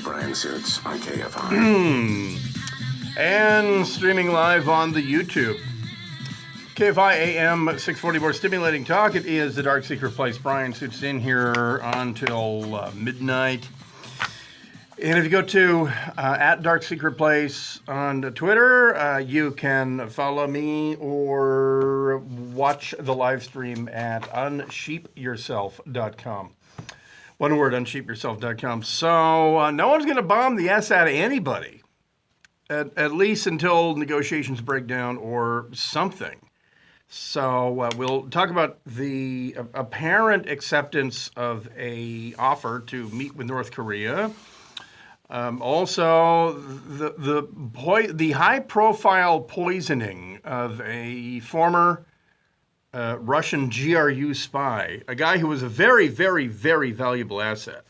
Brian Suits on KFI. And streaming live on the YouTube. KFI AM 640, more stimulating talk. It is the Dark Secret Place. Brian Suits in here until midnight. And if you go to at Dark Secret Place on Twitter, you can follow me or watch the live stream at unsheepyourself.com. One word, unsheepyourself.com. So no one's going to bomb the S out of anybody, at least until negotiations break down or something. So we'll talk about the apparent acceptance of a offer to meet with North Korea. Also, the high-profile poisoning of a former Russian GRU spy, a guy who was a very, very, very valuable asset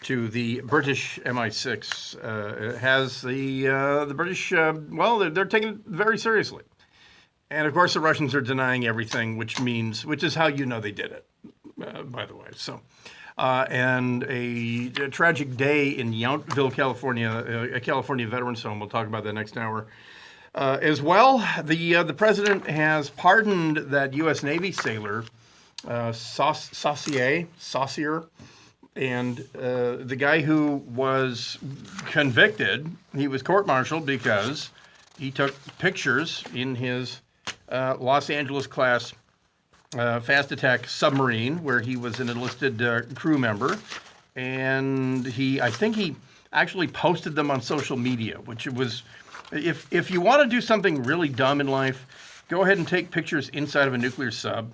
to the British MI6, has the British, they're taking it very seriously. And of course, the Russians are denying everything, which is how you know they did it, by the way. So, and a tragic day in Yountville, California, a California veterans home. We'll talk about that next hour. As well, the president has pardoned that U.S. Navy sailor, Saucier, and the guy who was convicted. He was court-martialed because he took pictures in his Los Angeles class fast attack submarine, where he was an enlisted crew member, and I think he actually posted them on social media, which was, if you want to do something really dumb in life, go ahead and take pictures inside of a nuclear sub,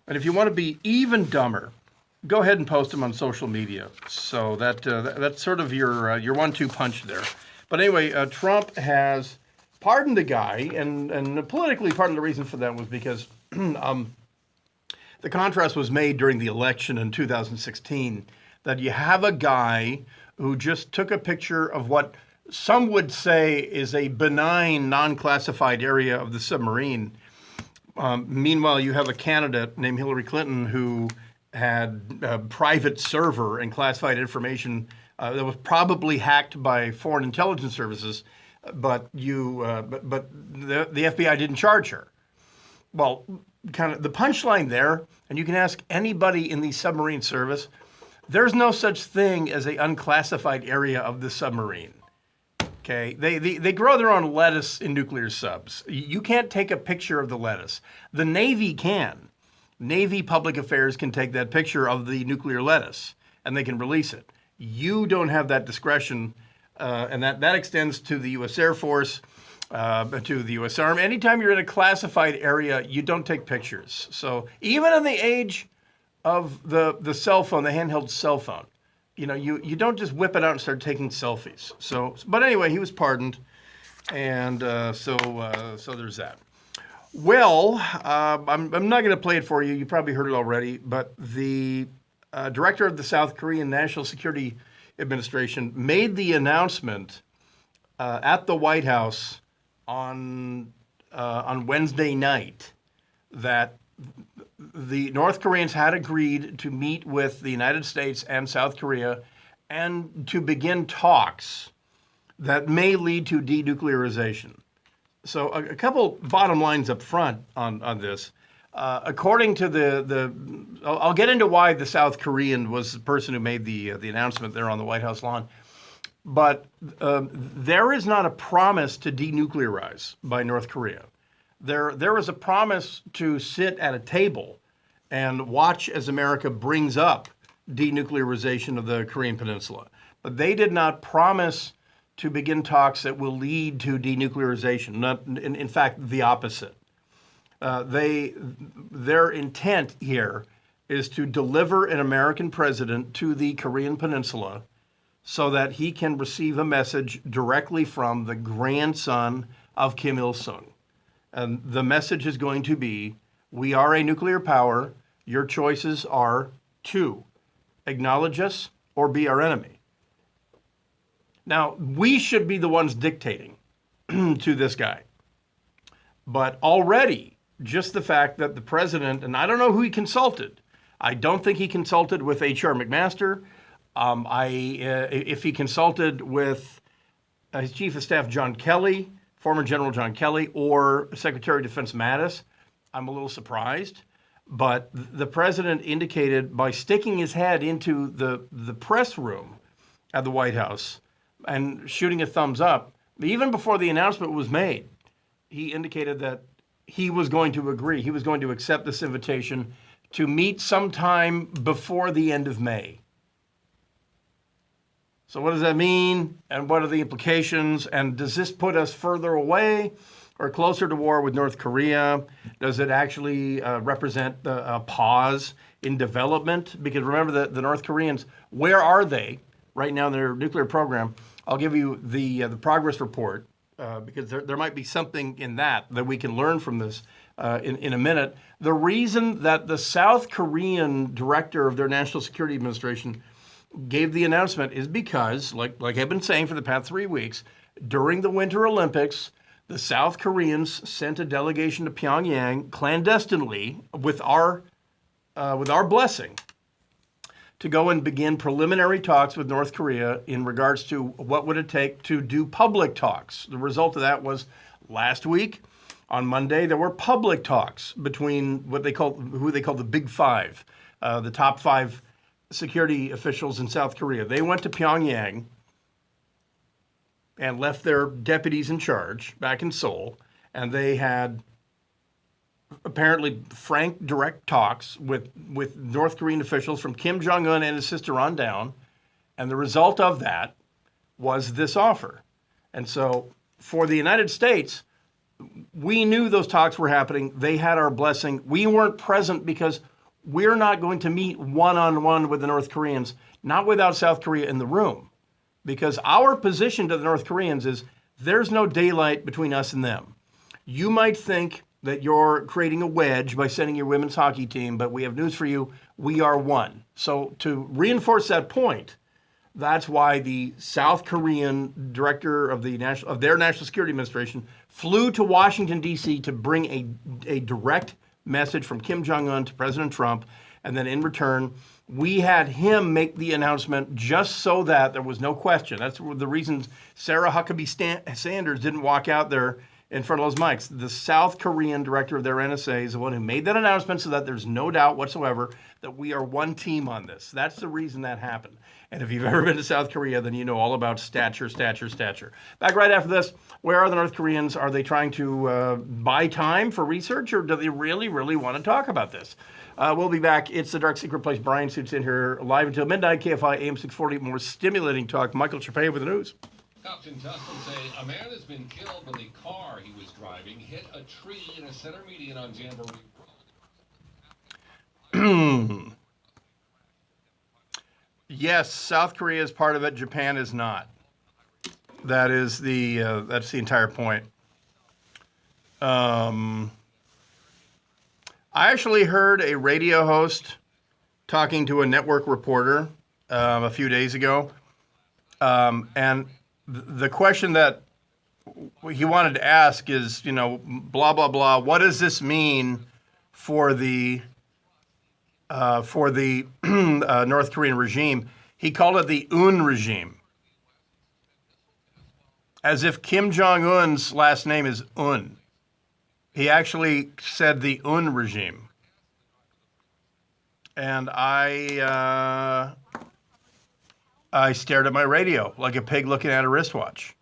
and if you want to be even dumber, go ahead and post them on social media. So that's sort of your 1-2 punch there. But anyway, Trump has pardoned the guy, and politically, part of the reason for that was because the contrast was made during the election in 2016 that you have a guy who just took a picture of what some would say is a benign, non-classified area of the submarine. Meanwhile, you have a candidate named Hillary Clinton who had a private server and classified information that was probably hacked by foreign intelligence services, but the FBI didn't charge her. Well, kind of the punchline there, and you can ask anybody in the submarine service, there's no such thing as an unclassified area of the submarine. Okay, they grow their own lettuce in nuclear subs. You can't take a picture of the lettuce. The Navy can. Navy Public Affairs can take that picture of the nuclear lettuce, and they can release it. You don't have that discretion, and that extends to the U.S. Air Force, to the U.S. Army. Anytime you're in a classified area, you don't take pictures. So even in the age of the cell phone, the handheld cell phone, you don't just whip it out and start taking selfies. So, but anyway, he was pardoned, and so there's that. Well, I'm not going to play it for you. You probably heard it already, but the director of the South Korean National Security Administration made the announcement at the White House on Wednesday night that the North Koreans had agreed to meet with the United States and South Korea and to begin talks that may lead to denuclearization. So a couple bottom lines up front on this. According to I'll get into why the South Korean was the person who made the announcement there on the White House lawn. But there is not a promise to denuclearize by North Korea. There is a promise to sit at a table and watch as America brings up denuclearization of the Korean Peninsula. But they did not promise to begin talks that will lead to denuclearization. In fact, the opposite. Their intent here is to deliver an American president to the Korean Peninsula so that he can receive a message directly from the grandson of Kim Il-sung. And the message is going to be, we are a nuclear power. Your choices are to acknowledge us or be our enemy. Now, we should be the ones dictating to this guy. But already, just the fact that the president, and I don't know who he consulted. I don't think he consulted with H.R. McMaster. If he consulted with his Chief of Staff, John Kelly, former General John Kelly, or Secretary of Defense Mattis, I'm a little surprised. But the president indicated by sticking his head into the press room at the White House and shooting a thumbs up, even before the announcement was made, he indicated that he was going to agree. He was going to accept this invitation to meet sometime before the end of May. So what does that mean, and what are the implications, and does this put us further away or closer to war with North Korea? Does it actually represent a pause in development? Because remember, the North Koreans, where are they right now in their nuclear program? I'll give you the progress report because there might be something in that we can learn from this in a minute. The reason that the South Korean director of their National Security Administration gave the announcement is because, like I've been saying for the past 3 weeks, during the Winter Olympics, the South Koreans sent a delegation to Pyongyang clandestinely with our blessing to go and begin preliminary talks with North Korea in regards to what would it take to do public talks. The result of that was last week, on Monday, there were public talks between who they call the Big Five, the top 5 security officials in South Korea. They went to Pyongyang and left their deputies in charge back in Seoul, and they had apparently frank, direct talks with North Korean officials from Kim Jong-un and his sister on down, and the result of that was this offer. And so for the United States, we knew those talks were happening. They had our blessing. We weren't present because we're not going to meet one-on-one with the North Koreans, not without South Korea in the room. Because our position to the North Koreans is there's no daylight between us and them. You might think that you're creating a wedge by sending your women's hockey team, but we have news for you. We are one. So to reinforce that point, that's why the South Korean director of their National Security Administration flew to Washington, D.C. to bring a direct message from Kim Jong-un to President Trump. And then in return, we had him make the announcement just so that there was no question. That's the reason Sarah Huckabee Sanders didn't walk out there in front of those mics. The South Korean director of their NSA is the one who made that announcement so that there's no doubt whatsoever that we are one team on this. That's the reason that happened. And if you've ever been to South Korea, then you know all about stature. Back right after this, where are the North Koreans? Are they trying to buy time for research, or do they really, really want to talk about this? We'll be back. It's the Dark Secret Place. Brian Suits in here live until midnight. KFI AM 640. More stimulating talk. Michael Chapay with the news. Cops in Tustin say a man has been killed when the car he was driving hit a tree in a center median on Jamboree Road. Yes, South Korea is part of it. Japan is not. That's the entire point. I actually heard a radio host talking to a network reporter a few days ago, and the question that he wanted to ask is, blah blah blah. What does this mean for the North Korean regime? He called it the Un regime, as if Kim Jong-un's last name is Un. He actually said the Un regime. And I stared at my radio like a pig looking at a wristwatch.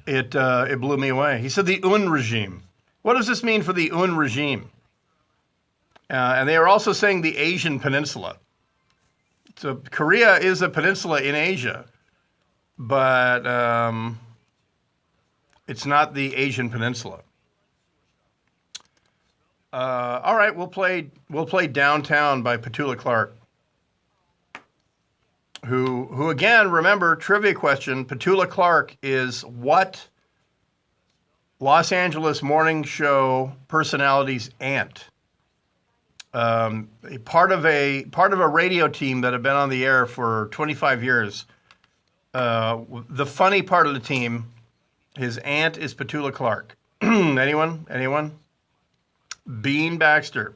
It blew me away. He said the Un regime. What does this mean for the Un regime? And they are also saying the Asian Peninsula. So Korea is a peninsula in Asia, but it's not the Asian Peninsula. All right, we'll play Downtown by Petula Clark. Who again, remember, trivia question, Petula Clark is what Los Angeles morning show personality's aunt. Part of a radio team that had been on the air for 25 years. The funny part of the team, his aunt is Petula Clark. Anyone? Bean Baxter.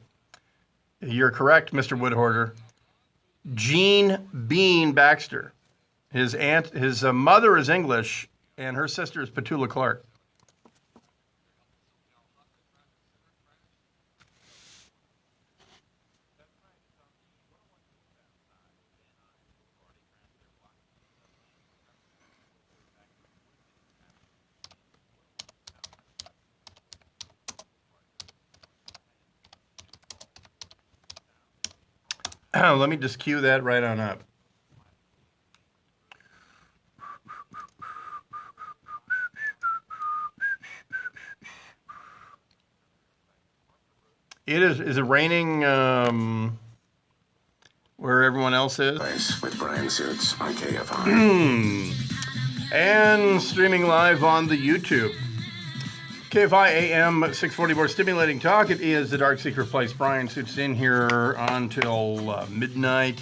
You're correct, Mr. Woodhoarder. Jean Bean Baxter. His mother is English, and her sister is Petula Clark. Let me just cue that right on up. Is it raining where everyone else is? Place with Brian Suits on KFI. And streaming live on the YouTube. KFI AM 640, more stimulating talk. It is the Dark Secret Place. Brian Suits in here until midnight.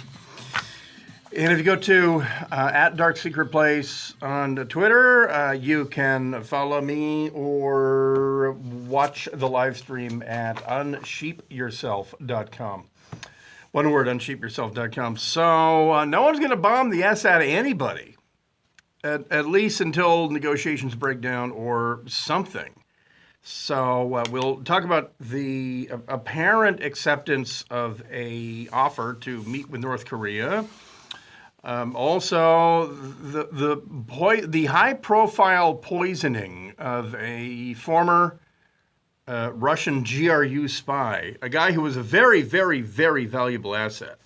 And if you go to at Dark Secret Place on Twitter, you can follow me or watch the live stream at unsheepyourself.com. One word, unsheepyourself.com. So no one's going to bomb the S out of anybody, at least until negotiations break down or something. So we'll talk about the apparent acceptance of a offer to meet with North Korea. Also, the high-profile poisoning of a former Russian GRU spy, a guy who was a very, very, very valuable asset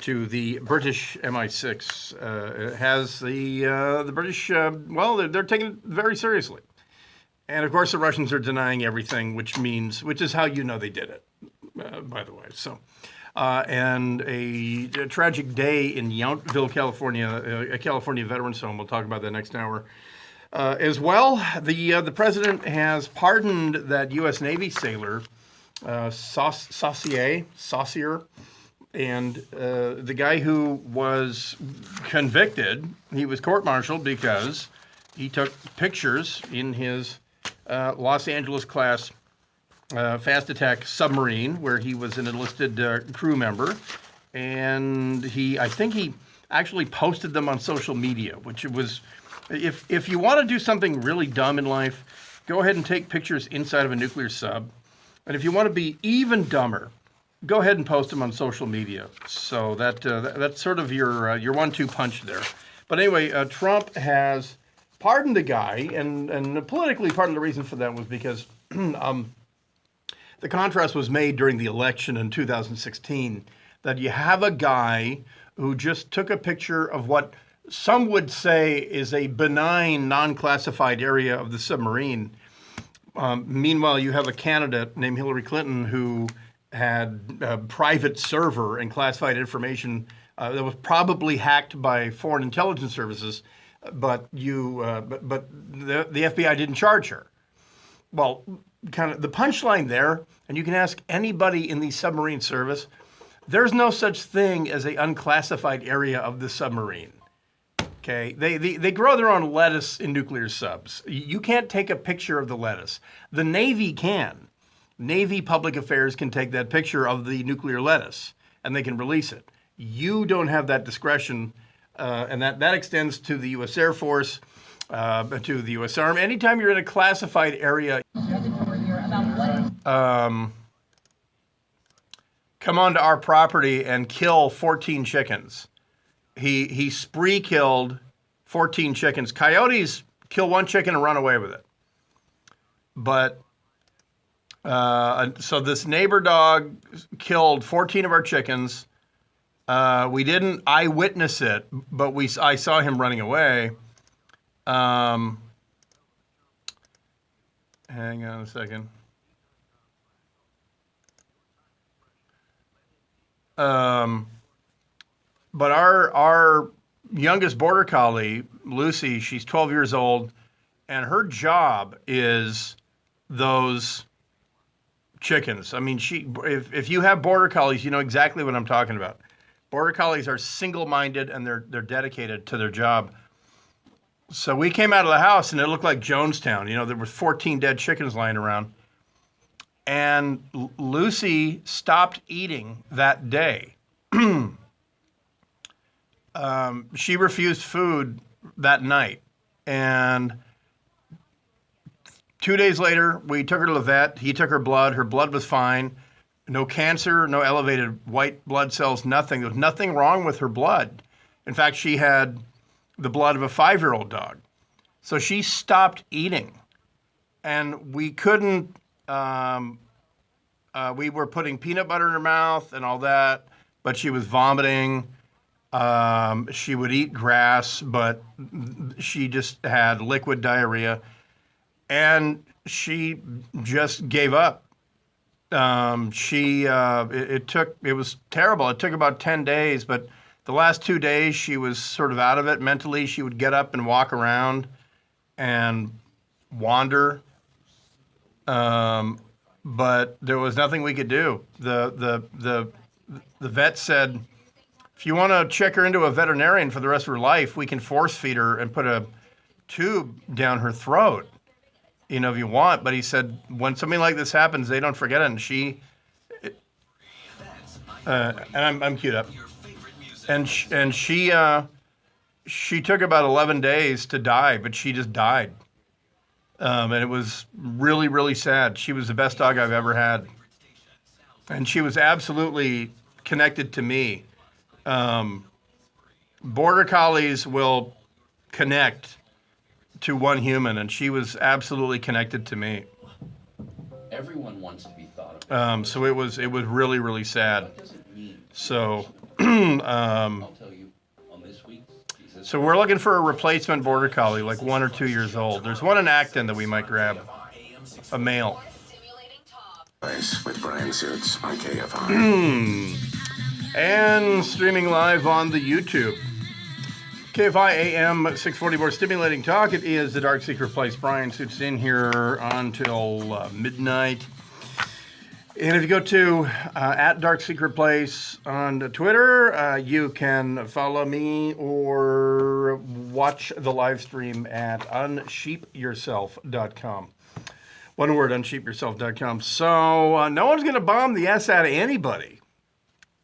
to the British MI6, has the British, they're taking it very seriously. And of course, the Russians are denying everything, which is how you know they did it, by the way. So, and a tragic day in Yountville, California, a California veterans home. We'll talk about that next hour. As well, the president has pardoned that U.S. Navy sailor, Saucier, and the guy who was convicted. He was court-martialed because he took pictures in his Los Angeles class fast attack submarine where he was an enlisted crew member, and I think he actually posted them on social media, which was, if you want to do something really dumb in life, go ahead and take pictures inside of a nuclear sub, and if you want to be even dumber, go ahead and post them on social media. So that's sort of your 1-2 punch there. But anyway, Trump has pardoned the guy, and politically, part of the reason for that was because the contrast was made during the election in 2016 that you have a guy who just took a picture of what some would say is a benign, non-classified area of the submarine. Meanwhile, you have a candidate named Hillary Clinton who had a private server and classified information that was probably hacked by foreign intelligence services, but the FBI didn't charge her. Well, kind of the punchline there, and you can ask anybody in the submarine service, there's no such thing as an unclassified area of the submarine. Okay, they grow their own lettuce in nuclear subs. You can't take a picture of the lettuce. The Navy can. Navy Public Affairs can take that picture of the nuclear lettuce, and they can release it. You don't have that discretion, and that extends to the U.S. Air Force, to the U.S. Army. Anytime you're in a classified area, come onto our property and kill 14 chickens. He spree killed 14 chickens. Coyotes kill one chicken and run away with it. But so this neighbor dog killed 14 of our chickens. We didn't eyewitness it, but I saw him running away. Hang on a second. But our youngest border collie, Lucy, she's 12 years old, and her job is those chickens. I mean, if you have border collies, you know exactly what I'm talking about. Border collies are single-minded and they're dedicated to their job. So we came out of the house and it looked like Jonestown. You know, there were 14 dead chickens lying around. And Lucy stopped eating that day. She refused food that night. And 2 days later, we took her to the vet. He took her blood. Her blood was fine. No cancer, no elevated white blood cells, nothing. There was nothing wrong with her blood. In fact, she had the blood of a 5-year-old dog. So she stopped eating. And we couldn't, we were putting peanut butter in her mouth and all that, but she was vomiting. She would eat grass, but she just had liquid diarrhea. And she just gave up. It was terrible. It took about 10 days, but the last 2 days she was sort of out of it mentally. She would get up and walk around and wander. But there was nothing we could do. The vet said, if you want to check her into a veterinarian for the rest of her life, we can force feed her and put a tube down her throat, if you want. But he said, when something like this happens, they don't forget it. And I'm queued up. And she took about 11 days to die, but she just died. And it was really, really sad. She was the best dog I've ever had. And she was absolutely connected to me. Border Collies will connect to one human, and she was absolutely connected to me. Everyone wants to be thought of. So it was really, really sad. What does it mean? So, I'll tell you on this week's Jesus. so we're looking for a replacement Border Collie, like 1 or 2 years old. There's one in Acton that we might grab, a male. With brand suits on KFI. And streaming live on the YouTube. KFI AM 640, more stimulating talk. It is the Dark Secret Place. Brian Suits in here until midnight. And if you go to at Dark Secret Place on Twitter, you can follow me or watch the live stream at unsheepyourself.com. One word, unsheepyourself.com. So no one's going to bomb the S out of anybody,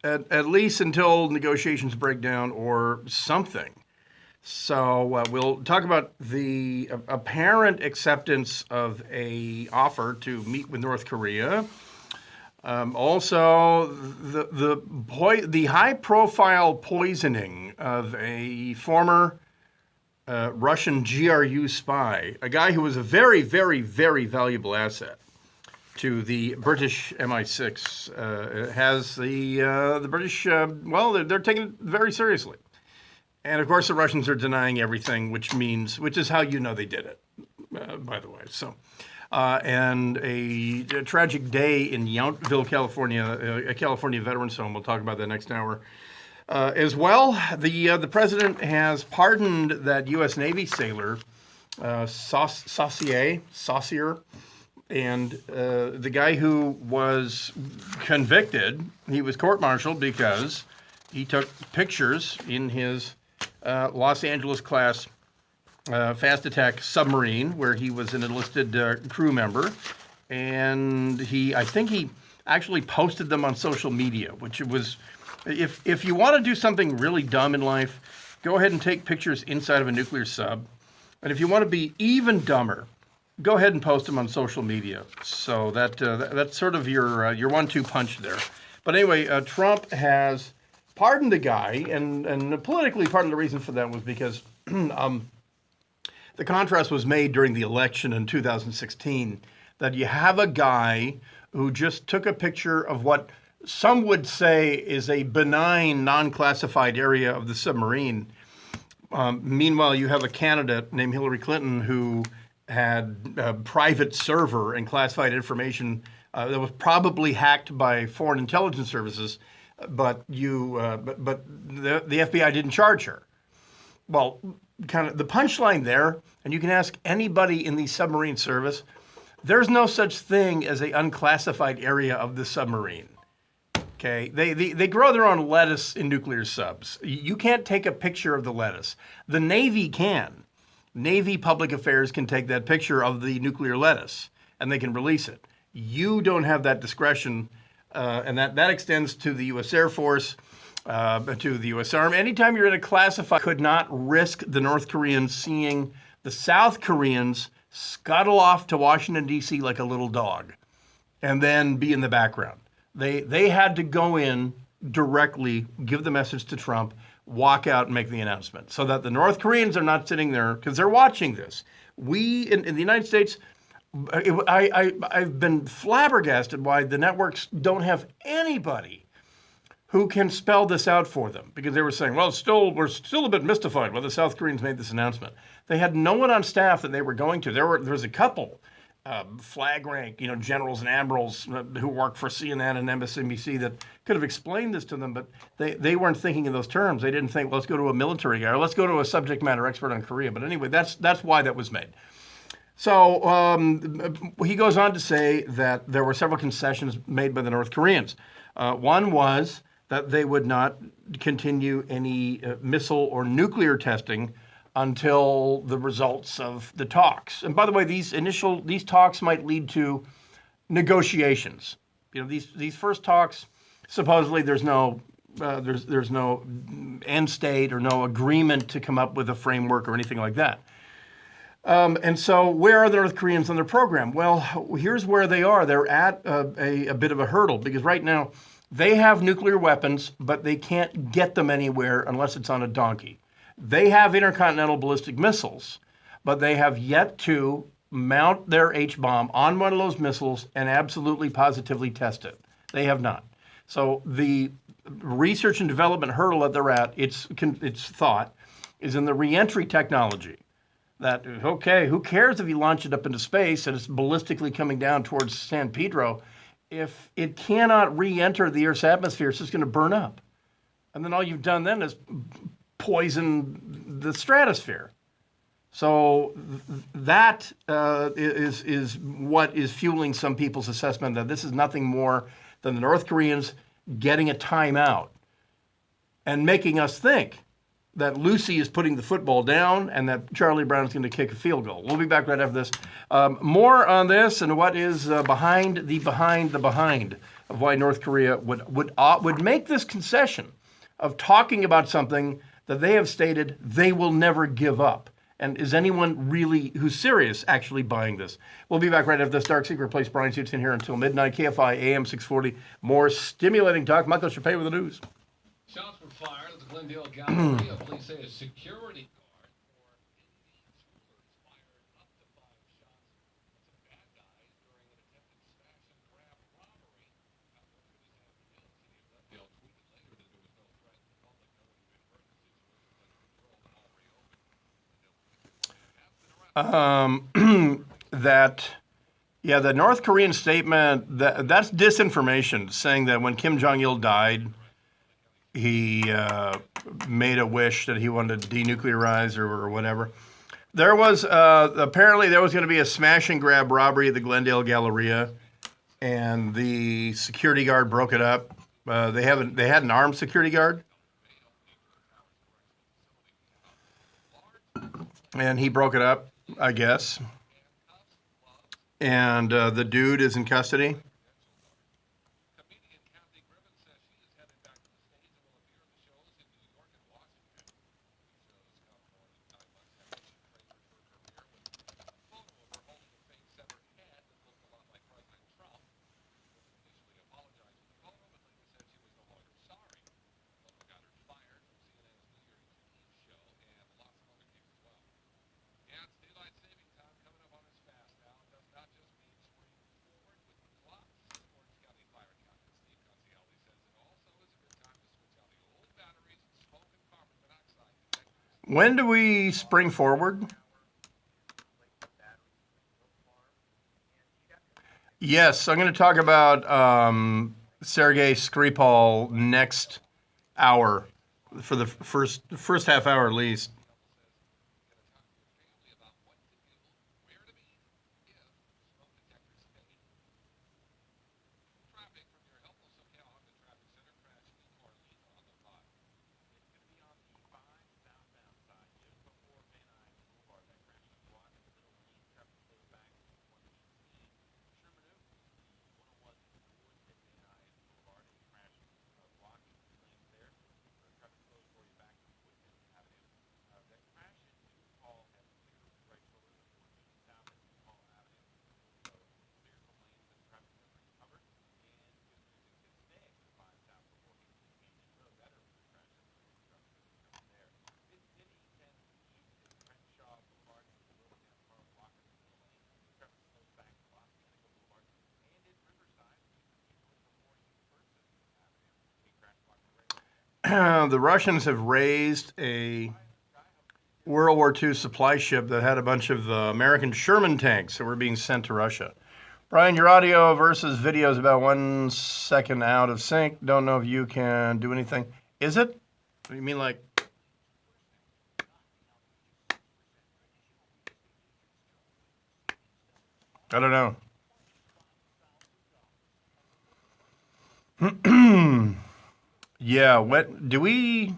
at least until negotiations break down or something. So we'll talk about the apparent acceptance of a offer to meet with North Korea. Also, the high-profile poisoning of a former Russian GRU spy, a guy who was a very, very, very valuable asset to the British MI6, has the British, they're taking it very seriously. And of course, the Russians are denying everything, which is how you know they did it, by the way. So, and a tragic day in Yountville, California, a California veterans home. We'll talk about that next hour. As well, the president has pardoned that U.S. Navy sailor, Saucier, and the guy who was convicted. He was court-martialed because he took pictures in his Los Angeles class fast attack submarine where he was an enlisted crew member, and I think he actually posted them on social media, which was, if you want to do something really dumb in life, go ahead and take pictures inside of a nuclear sub, and if you want to be even dumber, go ahead and post them on social media. So that's sort of your 1-2 punch there. But anyway, Trump has pardoned the guy, and politically part of the reason for that was because the contrast was made during the election in 2016 that you have a guy who just took a picture of what some would say is a benign, non-classified area of the submarine. Meanwhile, you have a candidate named Hillary Clinton who had a private server and classified information that was probably hacked by foreign intelligence services, but the FBI didn't charge her. Well, kind of the punchline there, and you can ask anybody in the submarine service, there's no such thing as an unclassified area of the submarine. Okay, they grow their own lettuce in nuclear subs. You can't take a picture of the lettuce. The Navy can. Navy Public Affairs can take that picture of the nuclear lettuce, and they can release it. You don't have that discretion, and that extends to the U.S. Air Force, to the U.S. Army. Anytime you're in a classified, could not risk the North Koreans seeing the South Koreans scuttle off to Washington, D.C. like a little dog and then be in the background. They had to go in directly, give the message to Trump, walk out and make the announcement so that the North Koreans are not sitting there because they're watching this. We in the United States, I've been flabbergasted why the networks don't have anybody who can spell this out for them, because they were saying, well, we're still a bit mystified why the South Koreans made this announcement. They had no one on staff that they were going to. There was a couple flag rank, generals and admirals who work for CNN and MSNBC that could have explained this to them, but they weren't thinking in those terms. They didn't think, well, let's go to a military guy or let's go to a subject matter expert on Korea. But anyway, that's why that was made. So he goes on to say that there were several concessions made by the North Koreans. One was that they would not continue any missile or nuclear testing until the results of the talks. And by the way, these talks might lead to negotiations. These first talks, supposedly there's no end state or no agreement to come up with a framework or anything like that. And so where are the North Koreans on their program? Well, here's where they are. They're at a bit of a hurdle because right now they have nuclear weapons, but they can't get them anywhere unless it's on a donkey. They have intercontinental ballistic missiles, but they have yet to mount their H-bomb on one of those missiles and absolutely positively test it. They have not. So the research and development hurdle that they're at, it's thought, is in the reentry technology. That, okay, who cares if you launch it up into space and it's ballistically coming down towards San Pedro? If it cannot re-enter the Earth's atmosphere, it's just going to burn up. And then all you've done then is poison the stratosphere. So that is what is fueling some people's assessment that this is nothing more than the North Koreans getting a timeout and making us think that Lucy is putting the football down and that Charlie Brown is going to kick a field goal. We'll be back right after this. More on this and what is behind of why North Korea would make this concession of talking about something that they have stated they will never give up. And is anyone really who's serious actually buying this? We'll be back right after this. Dark Secret Place. Brian Suits in here until midnight. KFI AM 640. More stimulating talk. Michael Chappé with the news. Shots were fired at the Glendale Galleria. Police say a security guard for Indian schoolers fired up to 5 shots at some bad guys during an attempted smash and grab robbery. City of Glendale tweeted later that there was no threat to the public, noting the emergency situation under control and all reopened. The North Korean statement, that's disinformation, saying that when Kim Jong-il died, he made a wish that he wanted to denuclearize or whatever. There was apparently there was going to be a smash and grab robbery at the Glendale Galleria, and the security guard broke it up. They had an armed security guard, and he broke it up, I guess. And the dude is in custody. When do we spring forward? Yes, I'm going to talk about Sergei Skripal next hour, for the first half hour at least. the Russians have raised a World War II supply ship that had a bunch of American Sherman tanks that were being sent to Russia. Brian, your audio versus video is about 1 second out of sync. Don't know if you can do anything. Is it? You mean like... I don't know. Yeah, what do we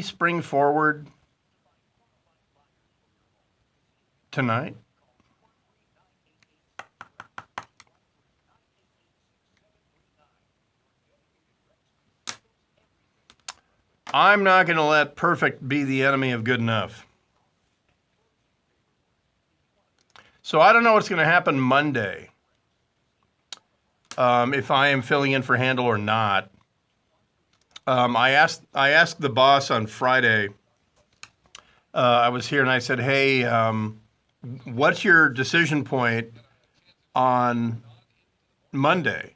spring forward tonight? I'm not going to let perfect be the enemy of good enough. So I don't know what's going to happen Monday. If I am filling in for Handel or not. I asked the boss on Friday. I was here and I said, "Hey, what's your decision point on Monday?"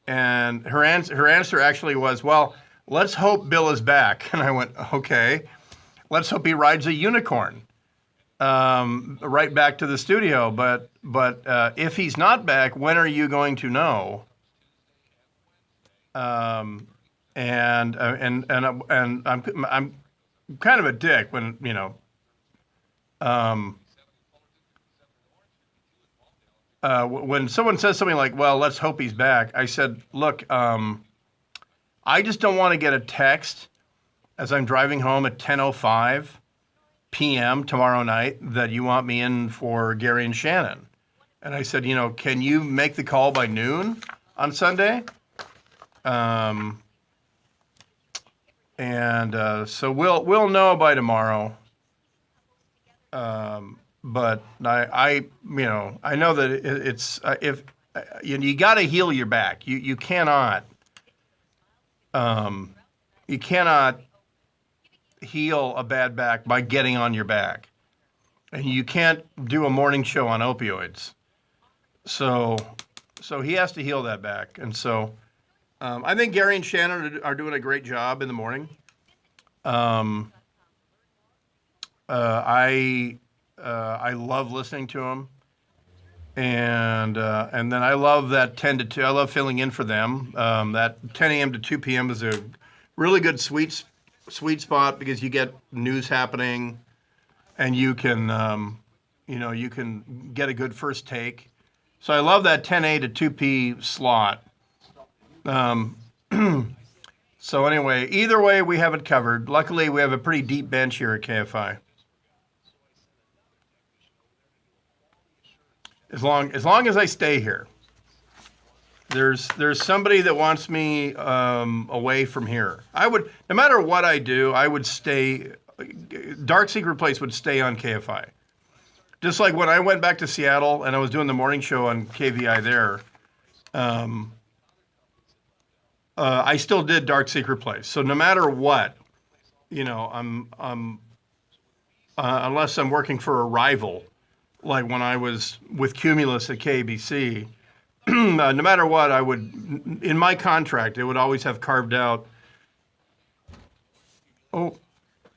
And her answer actually was, "Well, let's hope Bill is back." And I went, "Okay, let's hope he rides a unicorn right back to the studio. But if he's not back, when are you going to know?" And I'm kind of a dick when when someone says something like, "Well, let's hope he's back," I said, "Look, I just don't want to get a text as I'm driving home at 10:05 p.m. tomorrow night that you want me in for Gary and Shannon." And I said, "Can you make the call by noon on Sunday?" So we'll know by tomorrow. But I know that it's if you got to heal your back. You cannot heal a bad back by getting on your back, and you can't do a morning show on opioids. So he has to heal that back, and so I think Gary and Shannon are doing a great job in the morning. I love listening to them, and then I love that 10 to 2. I love filling in for them. That 10 a.m. to 2 p.m. is a really good sweet spot because you get news happening, and you can you can get a good first take. So I love that 10 a to 2 p slot. So anyway, either way, we have it covered. Luckily, we have a pretty deep bench here at KFI. As long as I stay here, there's somebody that wants me away from here. I would, no matter what I do, I would stay. Dark Secret Place would stay on KFI. Just like when I went back to Seattle and I was doing the morning show on KVI there. I still did Dark Secret Place. So no matter what, I'm unless I'm working for a rival, like when I was with Cumulus at KBC, no matter what, I would, in my contract, it would always have carved out. Oh,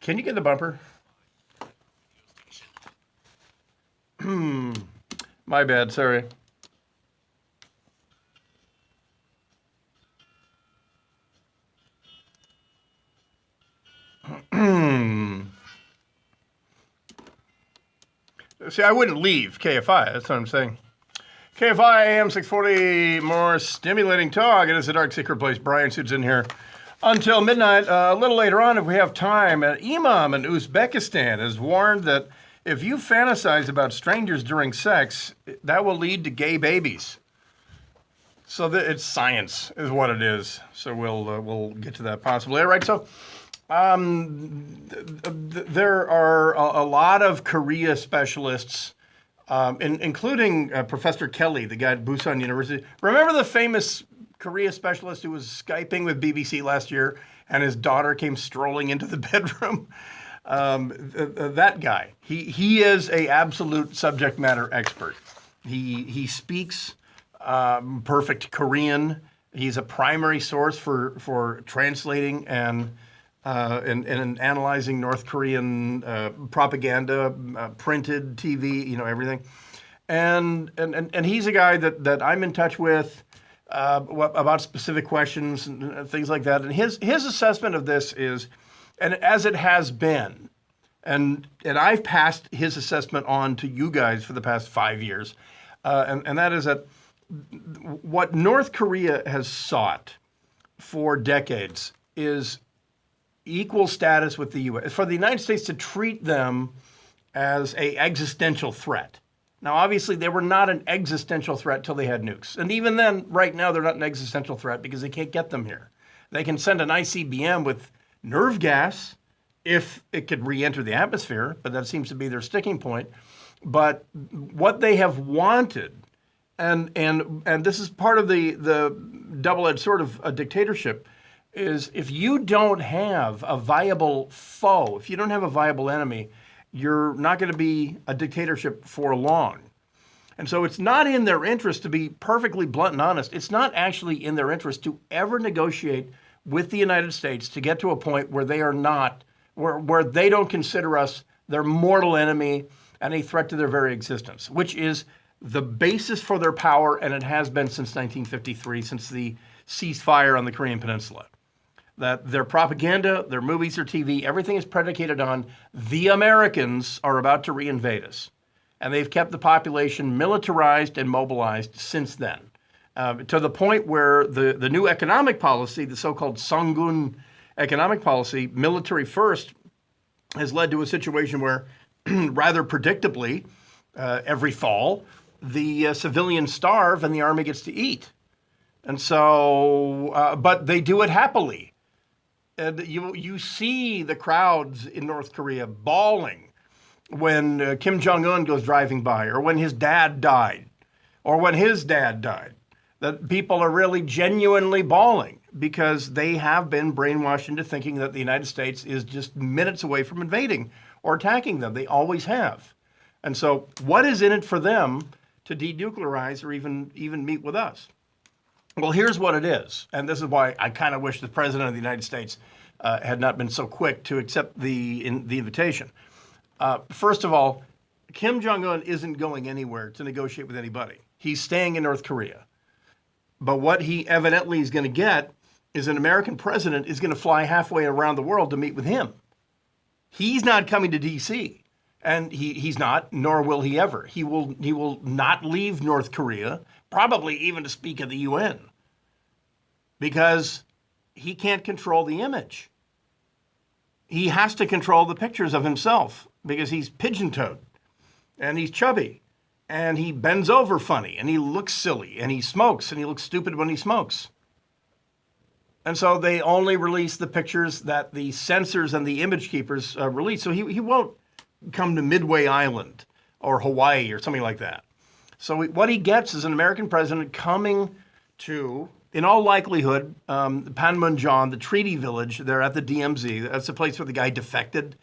can you get the bumper? My bad, sorry. See, I wouldn't leave KFI. That's what I'm saying. KFI AM 640, more stimulating talk. It is the Dark Secret Place. Brian Suits in here until midnight. A little later on, if we have time, an imam in Uzbekistan has warned that if you fantasize about strangers during sex, that will lead to gay babies. So it's science is what it is. So we'll get to that possibly. All right, so there are a lot of Korea specialists, including Professor Kelly, the guy at Busan University. Remember the famous Korea specialist who was Skyping with BBC last year and his daughter came strolling into the bedroom? That guy. He is a absolute subject matter expert. He speaks perfect Korean. He's a primary source for translating and analyzing North Korean propaganda, printed TV, everything. And he's a guy that I'm in touch with about specific questions and things like that. And his assessment of this is, and as it has been, and I've passed his assessment on to you guys for the past 5 years, and that is that what North Korea has sought for decades is equal status with the U.S. For the United States to treat them as a existential threat. Now, obviously, they were not an existential threat till they had nukes. And even then, right now, they're not an existential threat because they can't get them here. They can send an ICBM with nerve gas if it could re-enter the atmosphere, but that seems to be their sticking point. But what they have wanted, and this is part of the double-edged sword of a dictatorship, is if you don't have a viable foe, if you don't have a viable enemy, you're not going to be a dictatorship for long. And so it's not in their interest, to be perfectly blunt and honest, it's not actually in their interest to ever negotiate with the United States to get to a point where they are not, where they don't consider us their mortal enemy and a threat to their very existence, which is the basis for their power, and it has been since 1953, since the ceasefire on the Korean Peninsula. That their propaganda, their movies, their TV, everything is predicated on the Americans are about to reinvade us. And they've kept the population militarized and mobilized since then, to the point where the new economic policy, the so-called Songun economic policy, military first, has led to a situation where, rather predictably, every fall, the civilians starve and the army gets to eat. And so, but they do it happily. And you see the crowds in North Korea bawling when Kim Jong-un goes driving by, or when his dad died, or when his dad died. That people are really genuinely bawling because they have been brainwashed into thinking that the United States is just minutes away from invading or attacking them. They always have. And so what is in it for them to denuclearize or even meet with us? Well, here's what it is, and this is why I kind of wish the President of the United States had not been so quick to accept the invitation. First of all, Kim Jong-un isn't going anywhere to negotiate with anybody. He's staying in North Korea. But what he evidently is going to get is an American president is going to fly halfway around the world to meet with him. He's not coming to D.C., and he's not, nor will he ever. He will not leave North Korea, probably even to speak at the UN, because he can't control the image. He has to control the pictures of himself because he's pigeon-toed and he's chubby and he bends over funny and he looks silly and he smokes and he looks stupid when he smokes. And so they only release the pictures that the censors and the image keepers release. So he won't come to Midway Island or Hawaii or something like that. So what he gets is an American president coming to, in all likelihood, Panmunjom, the treaty village there at the DMZ. That's the place where the guy defected,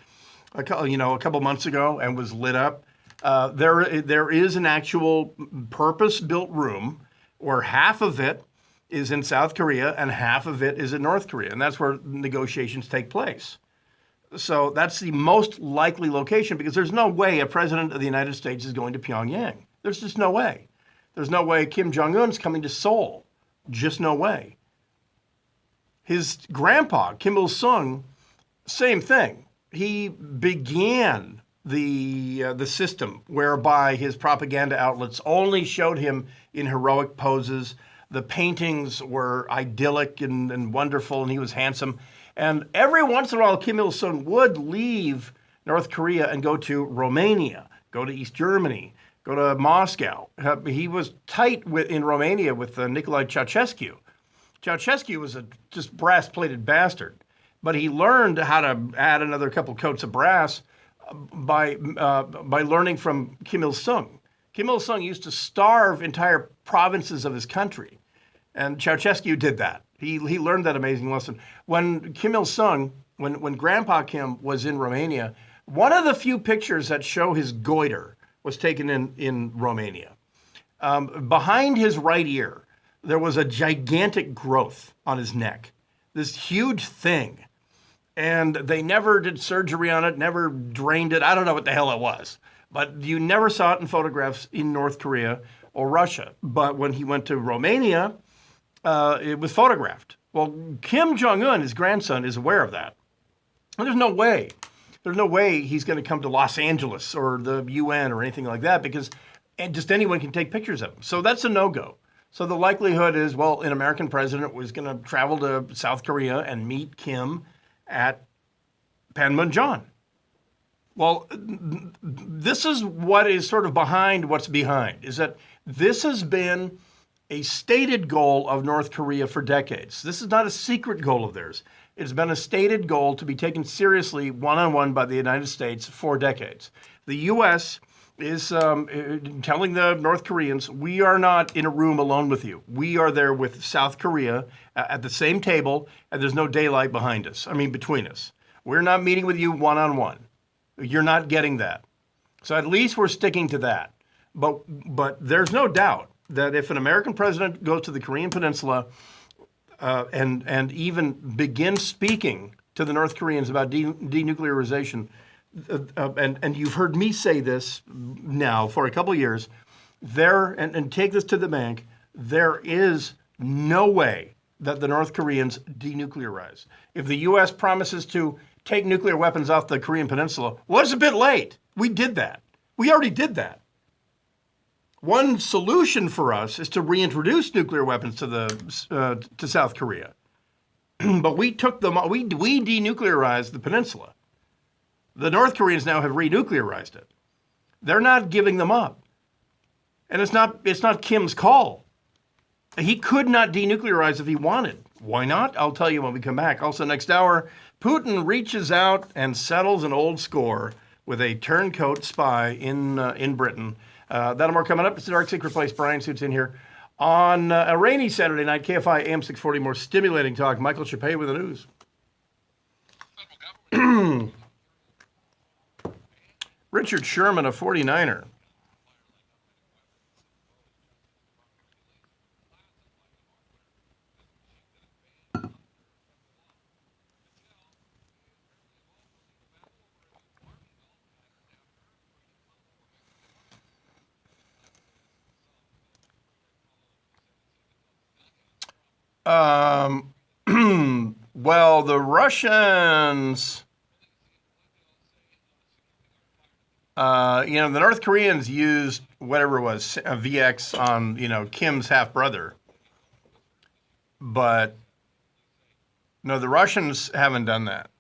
a couple months ago and was lit up. There is an actual purpose-built room where half of it is in South Korea and half of it is in North Korea, and that's where negotiations take place. So that's the most likely location because there's no way a president of the United States is going to Pyongyang. There's just no way. There's no way Kim Jong-un's coming to Seoul. Just no way. His grandpa, Kim Il-sung, same thing. He began the system whereby his propaganda outlets only showed him in heroic poses. The paintings were idyllic and wonderful, and he was handsome. And every once in a while, Kim Il-sung would leave North Korea and go to Romania, go to East Germany, go to Moscow. He was tight in Romania with Nicolae Ceausescu. Ceausescu was a just brass-plated bastard, but he learned how to add another couple coats of brass by learning from Kim Il-sung. Kim Il-sung used to starve entire provinces of his country, and Ceausescu did that. He learned that amazing lesson. When Kim Il-sung, when Grandpa Kim was in Romania, one of the few pictures that show his goiter was taken in Romania. Behind his right ear, there was a gigantic growth on his neck, this huge thing. And they never did surgery on it, never drained it. I don't know what the hell it was. But you never saw it in photographs in North Korea or Russia. But when he went to Romania, it was photographed. Well, Kim Jong-un, his grandson, is aware of that. And there's no way. There's no way he's going to come to Los Angeles or the UN or anything like that because just anyone can take pictures of him. So that's a no-go. So the likelihood is, well, an American president was going to travel to South Korea and meet Kim at Panmunjom. Well, this is what is sort of behind what's behind, is that this has been a stated goal of North Korea for decades. This is not a secret goal of theirs. It's been a stated goal to be taken seriously one-on-one by the United States for decades. The U.S. is telling the North Koreans, we are not in a room alone with you. We are there with South Korea at the same table, and there's no daylight between us. We're not meeting with you one-on-one. You're not getting that. So at least we're sticking to that. But there's no doubt that if an American president goes to the Korean Peninsula and even begins speaking to the North Koreans about denuclearization, and you've heard me say this now for a couple of years, and take this to the bank, there is no way that the North Koreans denuclearize. If the U.S. promises to take nuclear weapons off the Korean Peninsula, well, it's a bit late. We did that. We already did that. One solution for us is to reintroduce nuclear weapons to South Korea. But we took them, we denuclearized the peninsula. The North Koreans now have renuclearized it. They're not giving them up. And it's not Kim's call. He could not denuclearize if he wanted. Why not? I'll tell you when we come back. Also, next hour, Putin reaches out and settles an old score with a turncoat spy in Britain. That and more coming up. It's the Dark Secret Place. Brian Suits in here on a rainy Saturday night. KFI AM 640. More stimulating talk. Michael Chappé with the news. Richard Sherman, a 49er. Well, the Russians, the North Koreans used whatever it was, a VX on, Kim's half-brother. But, no, the Russians haven't done that.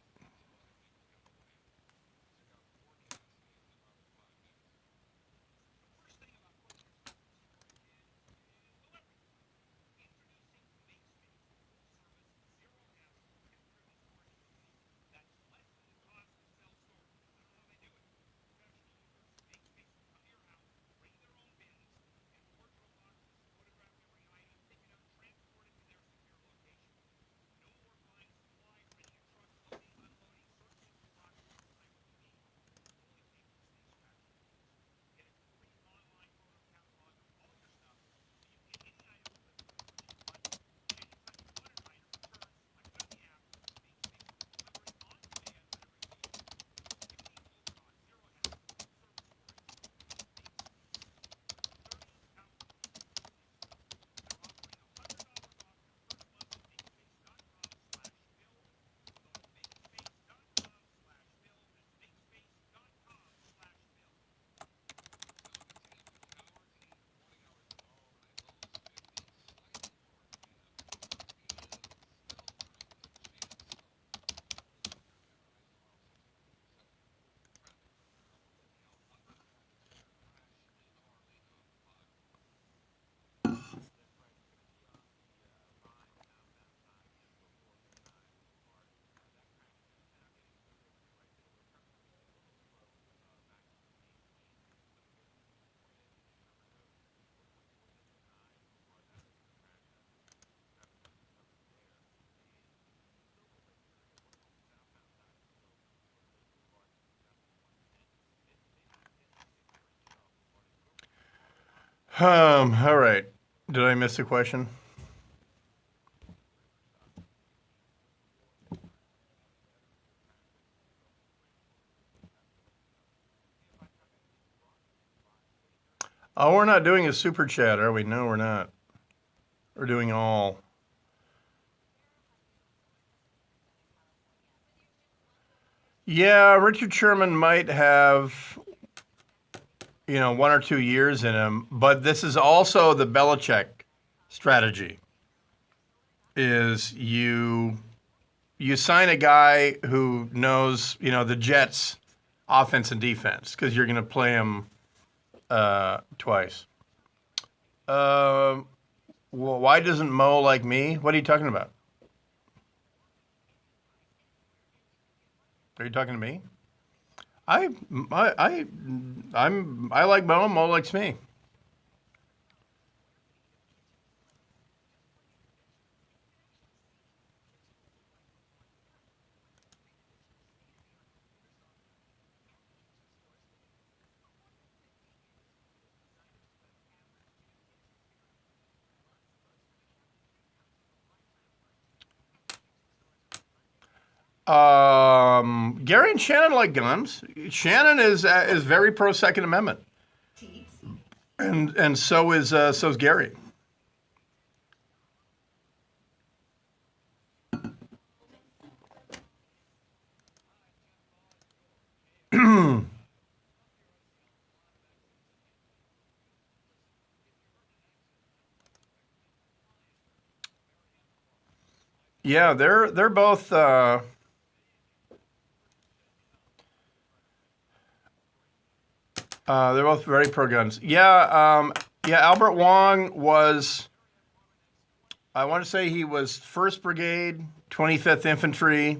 All right. Did I miss a question? Oh, we're not doing a super chat, are we? No, we're not. We're doing all. Yeah, Richard Sherman might have, 1 or 2 years in him, but this is also the Belichick strategy. Is you sign a guy who knows, the Jets' offense and defense because you're going to play him twice. Well, why doesn't Mo like me? What are you talking about? Are you talking to me? I like Mo. Mo likes me. Gary and Shannon like guns. Shannon is very pro Second Amendment, and so's Gary. Yeah, they're both. They're both very pro guns. Yeah, Albert Wong was. I want to say he was 1st Brigade, 25th Infantry,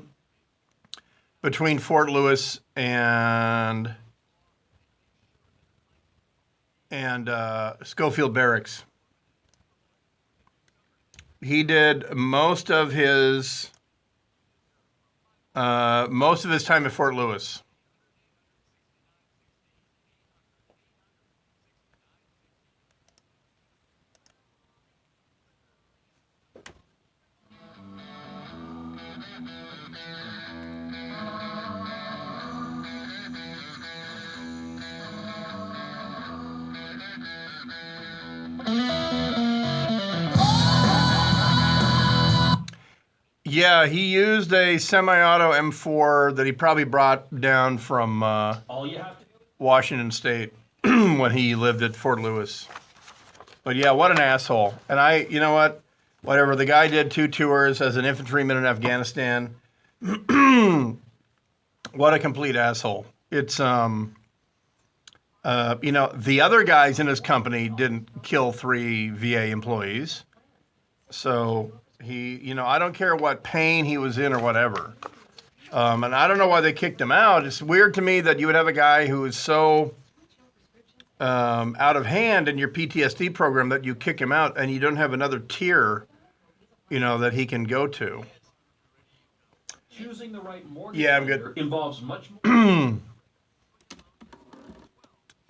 between Fort Lewis and Schofield Barracks. He did most of his time at Fort Lewis. Yeah, he used a semi-auto M4 that he probably brought down from Washington State when he lived at Fort Lewis. But yeah, what an asshole. And you know what? Whatever. The guy did 2 tours as an infantryman in Afghanistan. What a complete asshole. It's, the other guys in his company didn't kill 3 VA employees. So he, I don't care what pain he was in or whatever. And I don't know why they kicked him out. It's weird to me that you would have a guy who is so out of hand in your PTSD program that you kick him out and you don't have another tier, that he can go to. Choosing the right mortgage I'm good. Involves much more.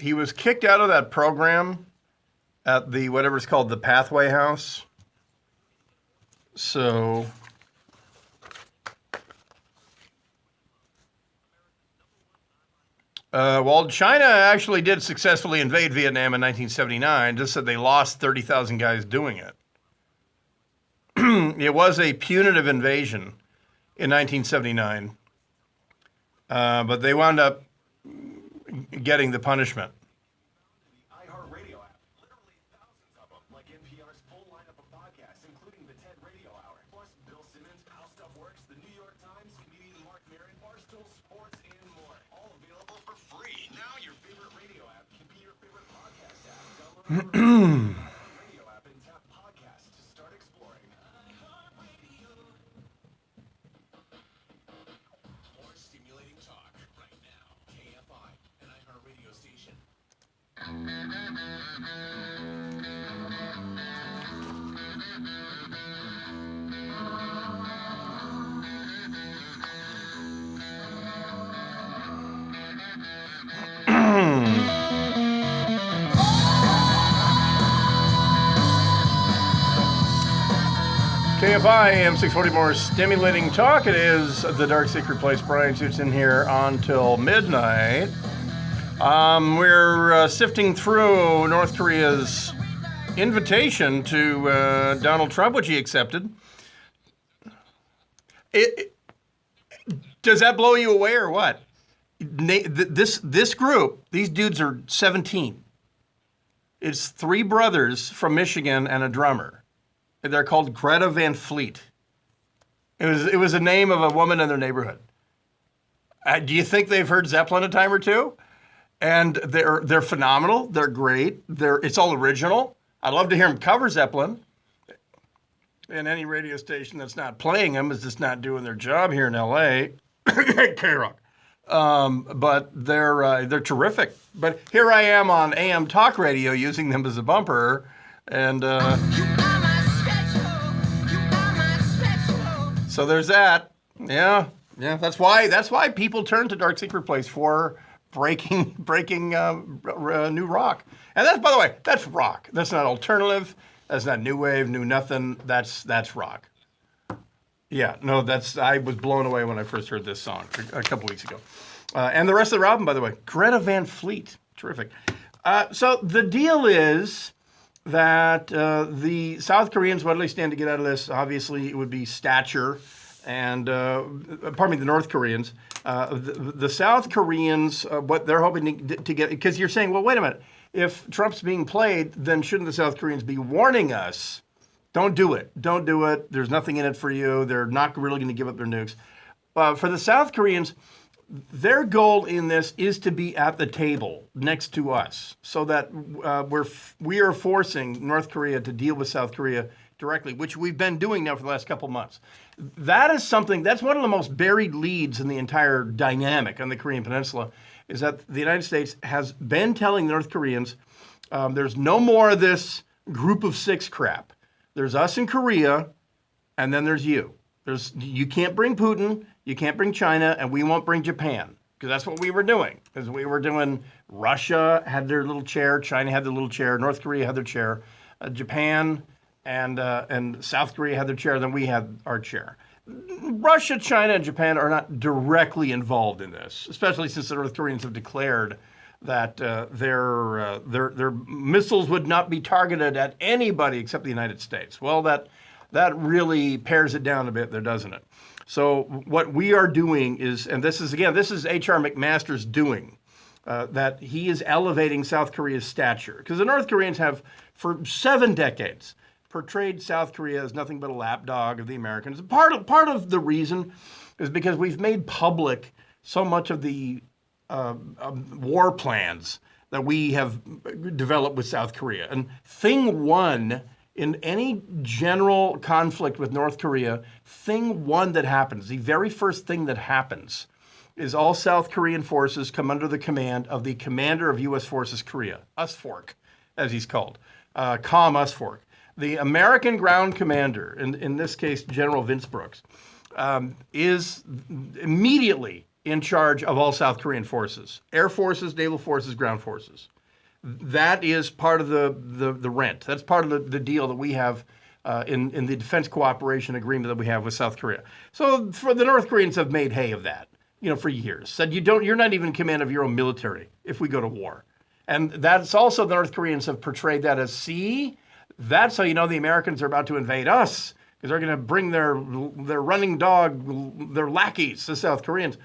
He was kicked out of that program at the whatever's called the Pathway House. So China actually did successfully invade Vietnam in 1979, just that they lost 30,000 guys doing it. It was a punitive invasion in 1979, but they wound up getting the punishment. iHeartRadio app. Literally thousands of them, like NPR's full lineup of podcasts, including the TED Radio Hour, plus Bill Simmons, How Stuff Works, the New York Times, comedian Mark Maron, Barstool Sports, and more. All available for free. Now your favorite radio app can be your favorite podcast app. Download the radio app and tap podcasts to start exploring. More stimulating talk right now. KFI, an iHeartRadio station. KFI AM 640, more stimulating talk. It is the Dark Secret Place. Brian Suits in here until midnight. We're sifting through North Korea's invitation to Donald Trump, which he accepted. Does that blow you away or what? This group, these dudes are 17. It's three brothers from Michigan and a drummer. They're called Greta Van Fleet. It was a name of a woman in their neighborhood. Do you think they've heard Zeppelin a time or two? And they're phenomenal. They're great. It's all original. I'd love to hear them cover Zeppelin. And any radio station that's not playing them is just not doing their job here in L.A. K-Rock. But they're terrific. But here I am on AM talk radio using them as a bumper, and so there's that. Yeah. That's why people turn to Dark Secret Place for breaking new rock. And that's, by the way, that's rock. That's not alternative. That's not new wave, new nothing. That's rock. Yeah, no, I was blown away when I first heard this song a couple weeks ago. And the rest of the album, by the way, Greta Van Fleet. Terrific. So the deal is that the South Koreans, what do they stand to get out of this? Obviously, it would be stature. And, the North Koreans. The South Koreans, what they're hoping to get, because you're saying, well, wait a minute. If Trump's being played, then shouldn't the South Koreans be warning us? Don't do it. Don't do it. There's nothing in it for you. They're not really going to give up their nukes. For the South Koreans, their goal in this is to be at the table next to us, so that we are forcing North Korea to deal with South Korea directly, which we've been doing now for the last couple months. That's one of the most buried leads in the entire dynamic on the Korean Peninsula, is that the United States has been telling North Koreans, there's no more of this group of six crap. There's us in Korea, and then there's you. You can't bring Putin, you can't bring China, and we won't bring Japan. Because that's what we were doing. Because we were doing, Russia had their little chair, China had their little chair, North Korea had their chair, Japan and South Korea had their chair, then we had our chair. Russia, China, and Japan are not directly involved in this, especially since the North Koreans have declared that their missiles would not be targeted at anybody except the United States. Well, that really pares it down a bit there, doesn't it? So what we are doing is, and this is H.R. McMaster's doing, that he is elevating South Korea's stature. Because the North Koreans have, for 7 decades, portrayed South Korea as nothing but a lapdog of the Americans. Part of the reason is because we've made public so much of the war plans that we have developed with South Korea. And thing one, in any general conflict with North Korea, thing one that happens, the very first thing that happens, is all South Korean forces come under the command of the commander of U.S. Forces Korea, USFORC, as he's called, COM USFORC. The American ground commander, in this case, General Vince Brooks, is immediately in charge of all South Korean forces, air forces, naval forces, ground forces. That is part of the rent. That's part of the deal that we have in the defense cooperation agreement that we have with South Korea. So for the North Koreans have made hay of that, for years. Said you're not even in command of your own military if we go to war. And that's also the North Koreans have portrayed that as, see, that's how you know the Americans are about to invade us, because they're going to bring their running dog, their lackeys, the South Koreans.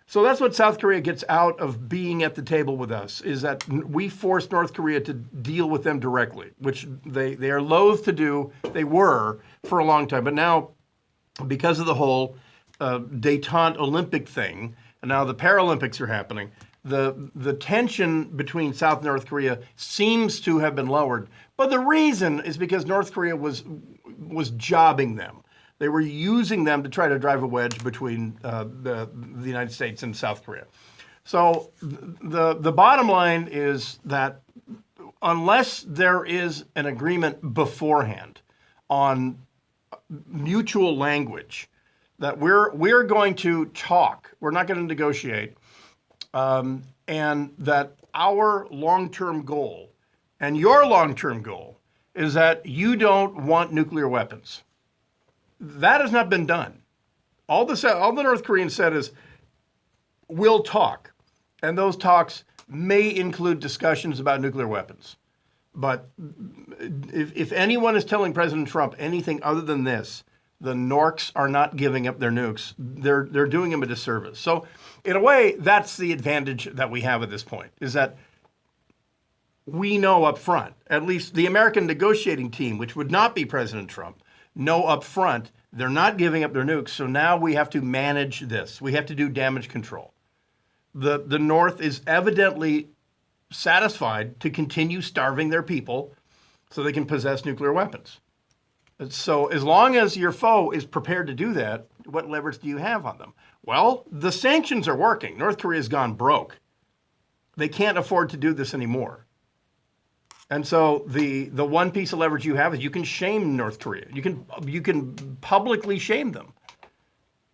So that's what South Korea gets out of being at the table with us, is that we forced North Korea to deal with them directly, which they are loath to do. They were for a long time. But now, because of the whole détente Olympic thing, and now the Paralympics are happening, the tension between South and North Korea seems to have been lowered. But the reason is because North Korea was jobbing them. They were using them to try to drive a wedge between the United States and South Korea. So the bottom line is that unless there is an agreement beforehand on mutual language, that we're going to talk, we're not going to negotiate, and that our long-term goal and your long-term goal is that you don't want nuclear weapons. That has not been done. All the North Koreans said is, we'll talk. And those talks may include discussions about nuclear weapons. But if anyone is telling President Trump anything other than this, the Norks are not giving up their nukes. They're doing him a disservice. So, in a way, that's the advantage that we have at this point, is that we know up front, at least the American negotiating team, which would not be President Trump, know up front they're not giving up their nukes. So now we have to manage this. We have to do damage control. The North is evidently satisfied to continue starving their people so they can possess nuclear weapons. So as long as your foe is prepared to do that, what leverage do you have on them? Well, the sanctions are working. North Korea's gone broke. They can't afford to do this anymore. And so the one piece of leverage you have is you can shame North Korea. You can publicly shame them.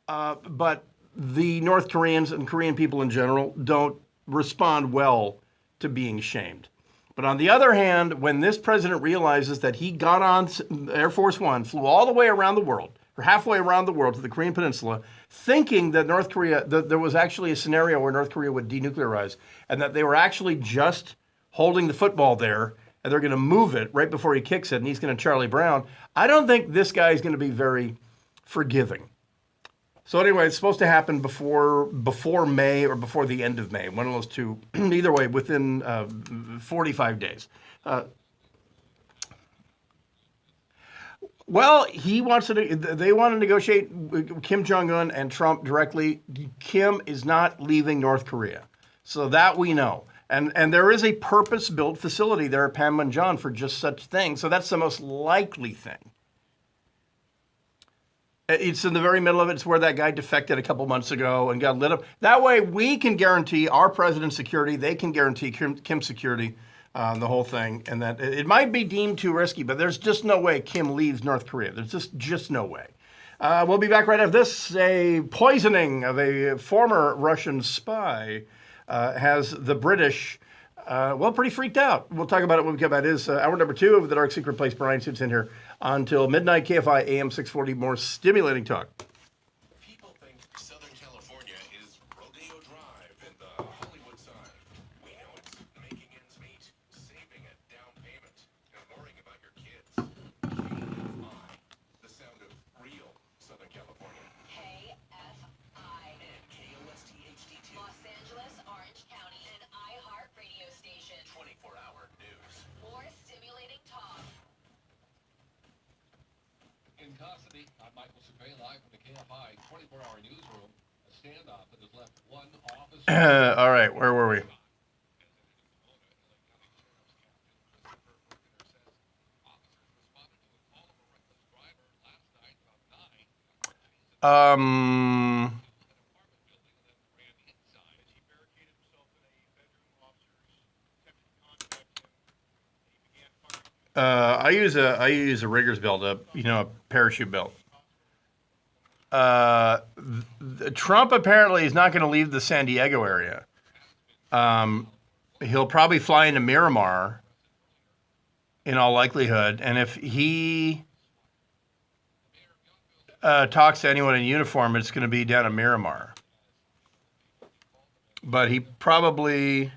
But the North Koreans and Korean people in general don't respond well to being shamed. But on the other hand, when this president realizes that he got on Air Force One, flew all the way around the world, or halfway around the world to the Korean Peninsula, thinking that North Korea, there was actually a scenario where North Korea would denuclearize, and that they were actually just holding the football there, and they're going to move it right before he kicks it, and he's going to Charlie Brown. I don't think this guy is going to be very forgiving. So anyway, it's supposed to happen before May or before the end of May, one of those two. Either way, within 45 days. Well, they want to negotiate with Kim Jong-un and Trump directly. Kim is not leaving North Korea. So that we know. And there is a purpose-built facility there at Panmunjom for just such things. So that's the most likely thing. It's in the very middle of it. It's where that guy defected a couple months ago and got lit up. That way, we can guarantee our president's security. They can guarantee Kim's security, the whole thing. And that it might be deemed too risky, but there's just no way Kim leaves North Korea. There's just no way. We'll be back right after this. A poisoning of a former Russian spy has the British, pretty freaked out. We'll talk about it when we come back. It is hour number 2 of The Dark Secret Place. Brian Suits in here until midnight. KFI AM 640, more stimulating talk. People think Southern California is Rodeo Drive and the Hollywood sign. We know it's making ends meet, saving a down payment, and worrying about your kids. KFI, the sound of real Southern California. KFI. And KOST HD2, Los Angeles, Orange County, an iHeart radio station. 24-hour news. More stimulating talk. In custody, I'm Michael Supay, live from the KFI 24-hour newsroom. A standoff that has left one officer. All right, where were we? I use a rigger's belt, a parachute belt. Trump apparently is not going to leave the San Diego area. He'll probably fly into Miramar, in all likelihood, and if he talks to anyone in uniform, it's going to be down in Miramar. But he probably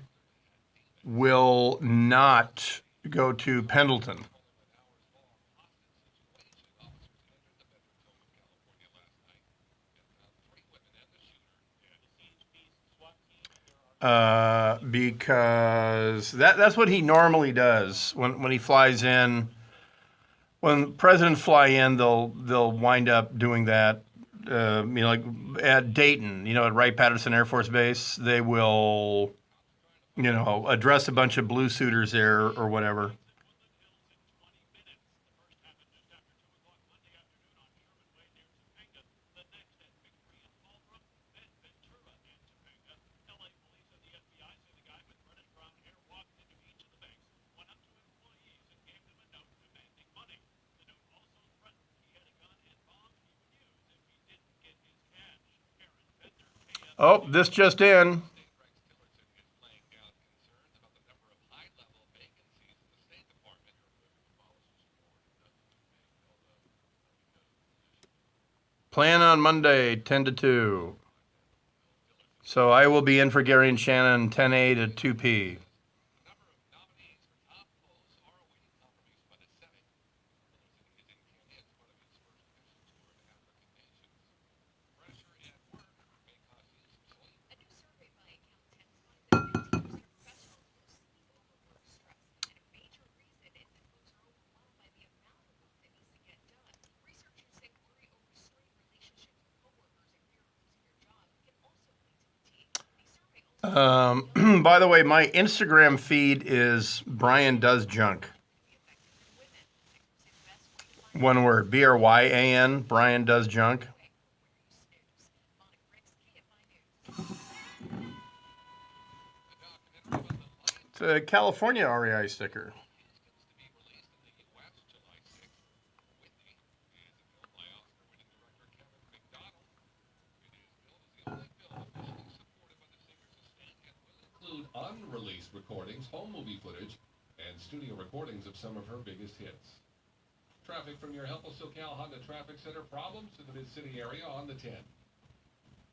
will not go to Pendleton. Because that's what he normally does when he flies in. When presidents fly in, they'll wind up doing that. Like at Dayton, at Wright-Patterson Air Force Base, they will, address a bunch of blue suiters there or whatever. Oh, this just in. Plan on Monday, 10 to 2. So I will be in for Gary and Shannon 10A to 2P. By the way, my Instagram feed is Brian Does Junk. One word, Bryan, Brian Does Junk. It's a California REI sticker. Include unreleased recordings, home movie footage, and studio recordings of some of her biggest hits. Traffic from your Help Us SoCal Honda Traffic Center. Problems in the Mid-City area on the 10.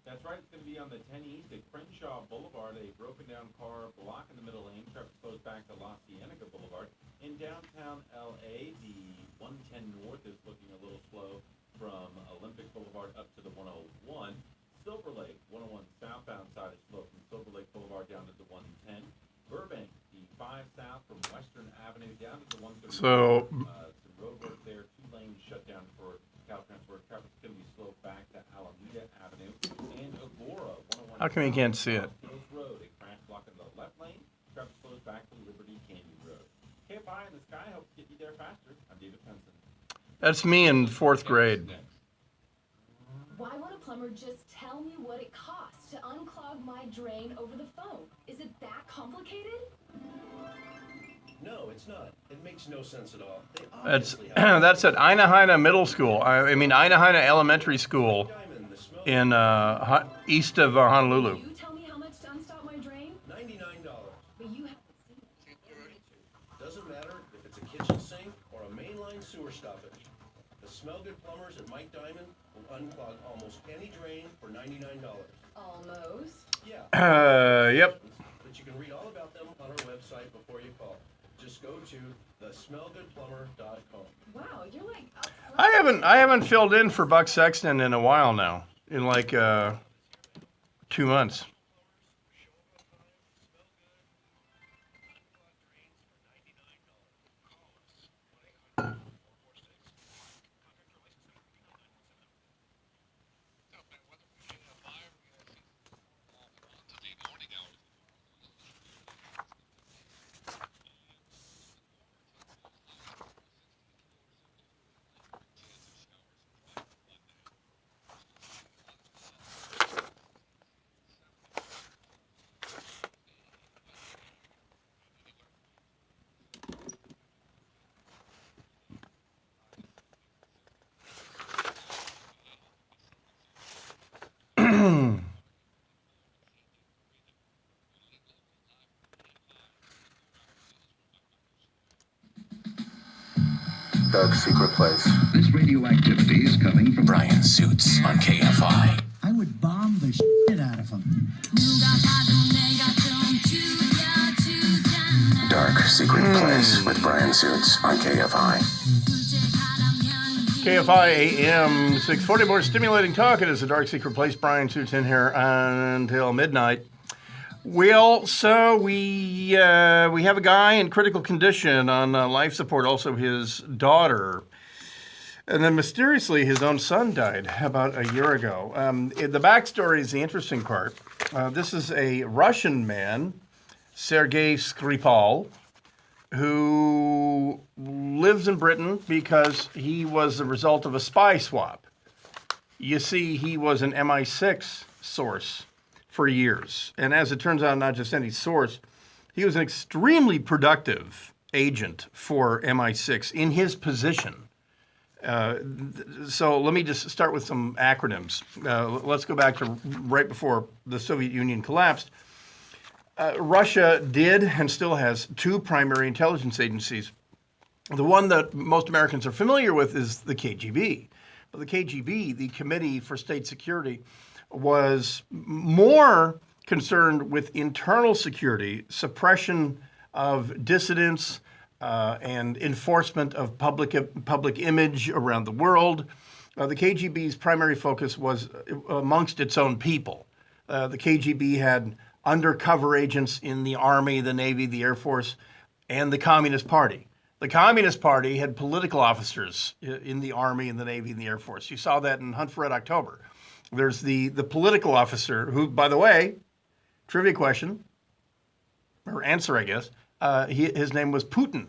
That's right. It's going to be on the 10 East at Crenshaw Boulevard. A broken down car blocking the middle lane. Traffic flows back to La Cienega Boulevard. In downtown LA, the 110 North is looking a little slow from Olympic Boulevard up to the 101. Silver Lake, 101 southbound side is slow from Silver Lake Boulevard down to the 110. Burbank, the 5 south from Western Avenue down to the 130. So, some road work there. 2 lanes shut down for Caltrans. Traffic's going to be slow back to Alameda Avenue and Agora. 101 how come you can't see it? Hills Road, a crash blocking the left lane. Traffic slows back to Liberty Canyon Road. KFI in the sky helps get you there faster. I'm David Penson. That's me in 4th grade. Why won't a plumber just tell me what it costs to unclog my drain over the phone? Is it that complicated? No, it's not. It makes no sense at all. They That's obviously have that's at Inahaina Middle School. I mean Inahaina Elementary School diamond, the smell in east of Honolulu. You tell me how much to unstop my drain, $99. but you haven't seen it. Doesn't matter if it's a kitchen sink or a mainline sewer stoppage. The Smell Good plumbers at Mike Diamond will unclog almost any drain for $99. Almost. Yeah, Yep. but you can read all about them on our website before you call. Just go to thesmellgoodplumber.com. Wow, you're like up front. I haven't filled in for Buck Sexton in a while now. In like 2 months. Dark secret place. This radioactivity is coming from Brian Suits on KFI. I would bomb the shit out of them. Dark secret place with Brian Suits on KFI. KFI AM 640, more stimulating talk. It is a dark secret place. Brian Suits in here until midnight. Well, so we have a guy in critical condition on life support, also his daughter. And then mysteriously, his own son died about a year ago. The backstory is the interesting part. This is a Russian man, Sergei Skripal, who lives in Britain because he was the result of a spy swap. You see, he was an MI6 source for years. And as it turns out, not just any source, he was an extremely productive agent for MI6 in his position. So let me just start with some acronyms. Let's go back to right before the Soviet Union collapsed. Russia did and still has 2 primary intelligence agencies. The one that most Americans are familiar with is the KGB. But the KGB, the Committee for State Security, was more concerned with internal security, suppression of dissidents, and enforcement of public image around the world. The KGB's primary focus was amongst its own people. The KGB had undercover agents in the Army, the Navy, the Air Force, and the Communist Party. The Communist Party had political officers in the Army and the Navy and the Air Force. You saw that in Hunt for Red October. There's the political officer who, by the way, trivia question, or answer, I guess, his name was Putin.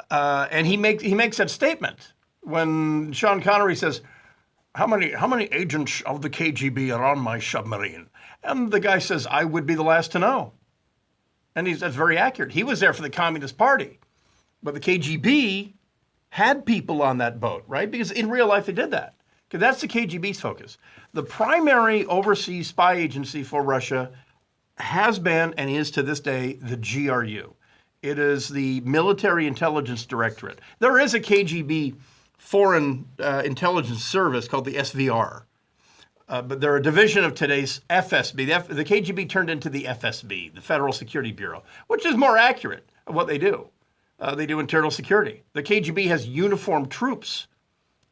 And he makes that statement when Sean Connery says, how many agents of the KGB are on my submarine? And the guy says, I would be the last to know. And that's very accurate. He was there for the Communist Party. But the KGB had people on that boat, right? Because in real life they did that. Because that's the KGB's focus. The primary overseas spy agency for Russia has been and is to this day the GRU. It is the Military Intelligence Directorate. There is a KGB foreign intelligence service called the SVR. But they're a division of today's FSB. The KGB turned into the FSB, the Federal Security Bureau, which is more accurate of what they do. They do internal security. The KGB has uniformed troops.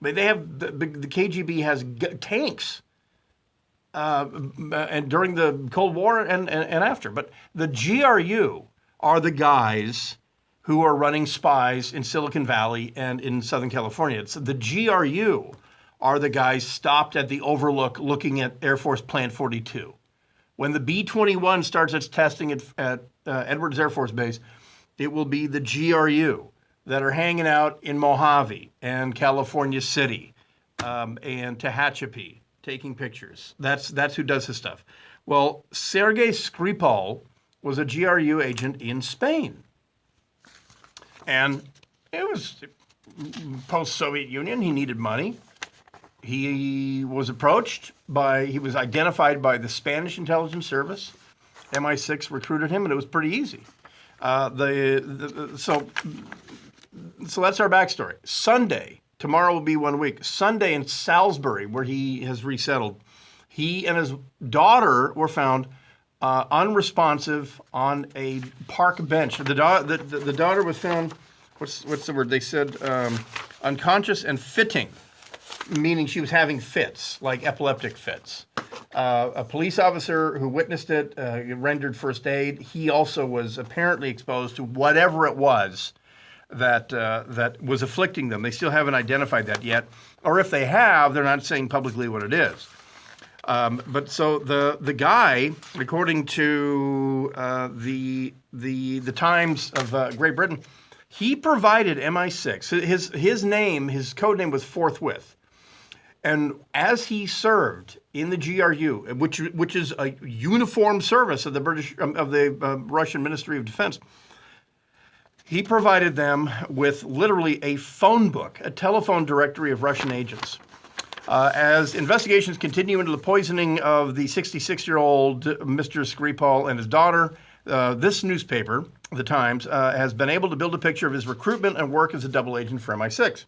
They have the KGB has tanks, and during the Cold War and after. But the GRU are the guys who are running spies in Silicon Valley and in Southern California. It's the GRU are the guys stopped at the Overlook looking at Air Force Plant 42. When the B-21 starts its testing at Edwards Air Force Base, it will be the GRU that are hanging out in Mojave and California City and Tehachapi taking pictures. That's who does this stuff. Well, Sergei Skripal was a GRU agent in Spain. And it was post-Soviet Union. He needed money. He was identified by the Spanish intelligence service. MI6 recruited him, and it was pretty easy. So that's our backstory. Sunday, tomorrow will be 1 week. Sunday in Salisbury, where he has resettled, he and his daughter were found unresponsive on a park bench. The daughter was found, what's the word? They said unconscious and fitting, meaning she was having fits, like epileptic fits. A police officer who witnessed it rendered first aid. He also was apparently exposed to whatever it was that was afflicting them. They still haven't identified that yet, or if they have, they're not saying publicly what it is. But so the guy, according to the Times of Great Britain, he provided MI6. His code name was Forthwith. And as he served in the GRU, which is a uniformed service of the Russian Ministry of Defense, he provided them with literally a phone book, a telephone directory of Russian agents. As investigations continue into the poisoning of the 66-year-old Mr. Skripal and his daughter, this newspaper, The Times, has been able to build a picture of his recruitment and work as a double agent for MI6.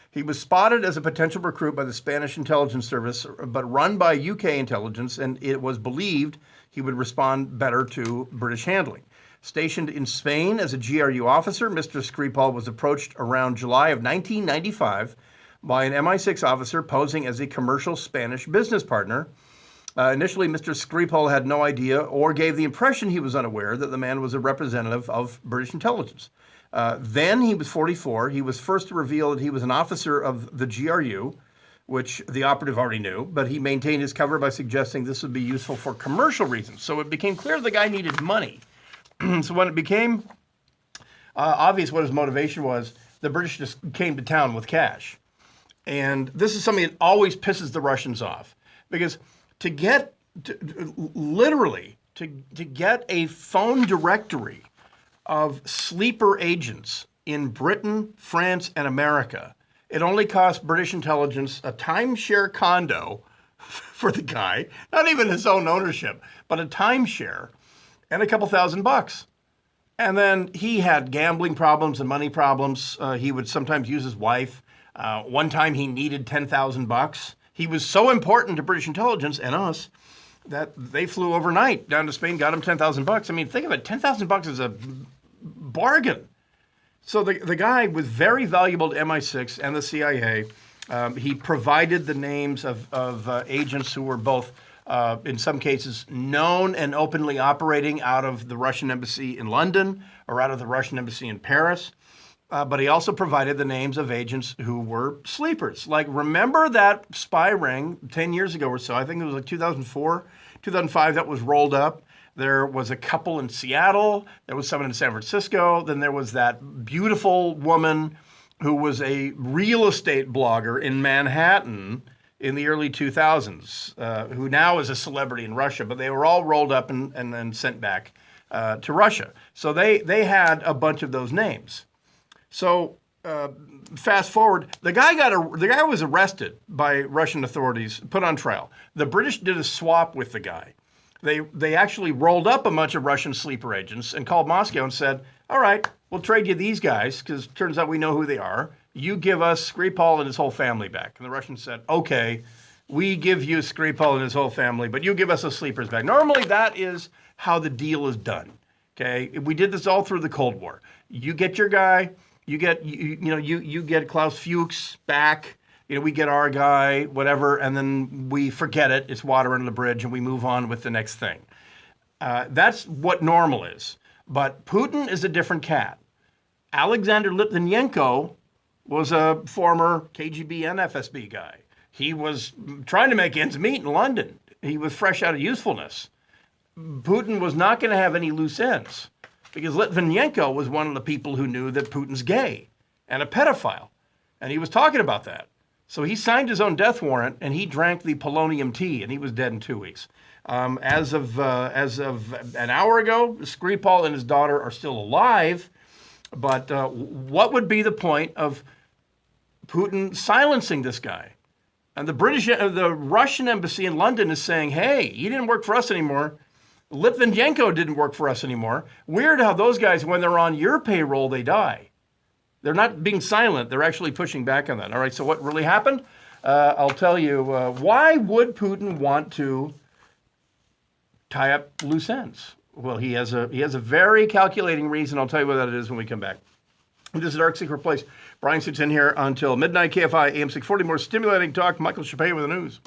He was spotted as a potential recruit by the Spanish intelligence service, but run by UK intelligence, and it was believed he would respond better to British handling. Stationed in Spain as a GRU officer, Mr. Skripal was approached around July of 1995 by an MI6 officer posing as a commercial Spanish business partner. Initially, Mr. Skripal had no idea or gave the impression he was unaware that the man was a representative of British intelligence. Then he was 44. He was first to reveal that he was an officer of the GRU, which the operative already knew, but he maintained his cover by suggesting this would be useful for commercial reasons. So it became clear the guy needed money. So when it became obvious what his motivation was, the British just came to town with cash. And this is something that always pisses the Russians off, because to get a phone directory of sleeper agents in Britain, France, and America, it only cost British intelligence a timeshare condo for the guy, not even his own ownership, but a timeshare, and a couple $1,000. And then he had gambling problems and money problems. He would sometimes use his wife. One time he needed $10,000. He was so important to British intelligence and us that they flew overnight down to Spain, got him $10,000. I mean, think of it, $10,000 is a bargain. So the guy was very valuable to MI6 and the CIA. He provided the names of agents who were both, in some cases, known and openly operating out of the Russian embassy in London or out of the Russian embassy in Paris. But he also provided the names of agents who were sleepers. Like, remember that spy ring 10 years ago or so? I think it was like 2004, 2005 that was rolled up. There was a couple in Seattle. There was someone in San Francisco. Then there was that beautiful woman who was a real estate blogger in Manhattan in the early 2000s, who now is a celebrity in Russia. But they were all rolled up and then sent back to Russia. So they had a bunch of those names. So fast forward, the guy was arrested by Russian authorities, put on trial. The British did a swap with the guy. They actually rolled up a bunch of Russian sleeper agents and called Moscow and said, all right, we'll trade you these guys because it turns out we know who they are. You give us Skripal and his whole family back. And the Russians said, okay, we give you Skripal and his whole family, but you give us the sleepers back. Normally that is how the deal is done. Okay, we did this all through the Cold War. You get your guy, you get Klaus Fuchs back. We get our guy, whatever, and then we forget it. It's water under the bridge, and we move on with the next thing. That's what normal is. But Putin is a different cat. Alexander Litvinenko was a former KGB and FSB guy. He was trying to make ends meet in London. He was fresh out of usefulness. Putin was not going to have any loose ends because Litvinenko was one of the people who knew that Putin's gay and a pedophile. And he was talking about that. So he signed his own death warrant, and he drank the polonium tea, and he was dead in 2 weeks. As of an hour ago, Skripal and his daughter are still alive. But what would be the point of Putin silencing this guy? And the Russian embassy in London is saying, "Hey, he didn't work for us anymore. Litvinenko didn't work for us anymore. Weird how those guys, when they're on your payroll, they die." They're not being silent. They're actually pushing back on that. All right, so what really happened? I'll tell you. Why would Putin want to tie up loose ends? Well, he has a very calculating reason. I'll tell you what that is when we come back. This is Dark Secret Place. Brian sits in here until midnight. KFI AM 640. More stimulating talk. Michael Chappé with the news.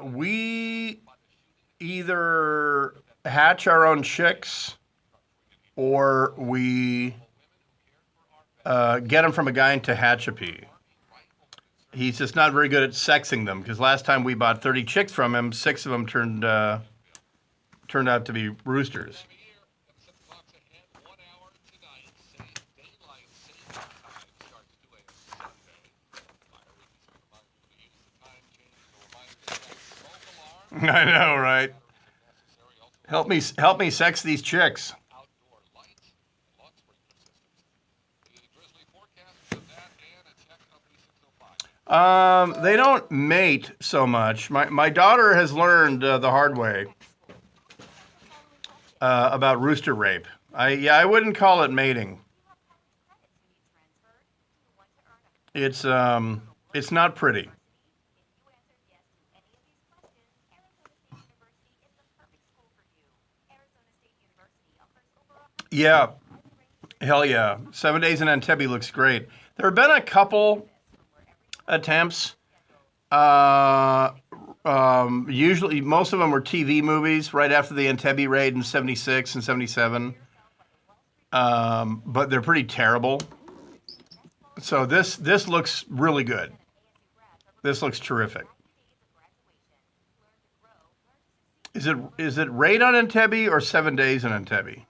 We either hatch our own chicks or we get them from a guy in Tehachapi. He's just not very good at sexing them because last time we bought 30 chicks from him, 6 of them turned out to be roosters. I know, right? Help me sex these chicks. They don't mate so much. My daughter has learned the hard way about rooster rape. I wouldn't call it mating. It's not pretty. Yeah, hell yeah. 7 days in Entebbe looks great. There have been a couple attempts. Usually, most of them were TV movies right after the Entebbe raid in 76 and 77. But they're pretty terrible. So this looks really good. This looks terrific. Is it raid on Entebbe or 7 days in Entebbe?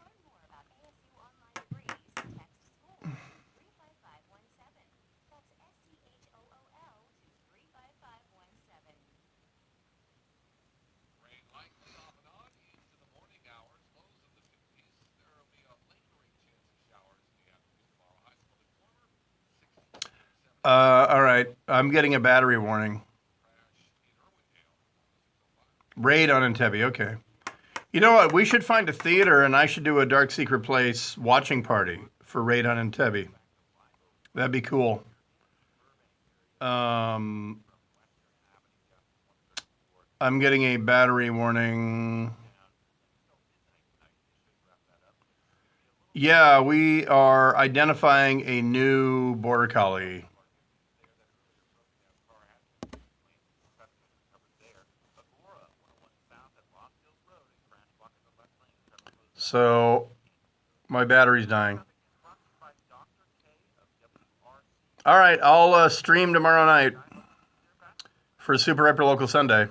All right. I'm getting a battery warning. Raid on Entebbe. Okay. You know what? We should find a theater, and I should do a Dark Secret Place watching party for Radon and Tebby. That'd be cool. I'm getting a battery warning. Yeah, we are identifying a new border collie. So my battery's dying. All right, I'll stream tomorrow night for Super Hyper Local Sunday.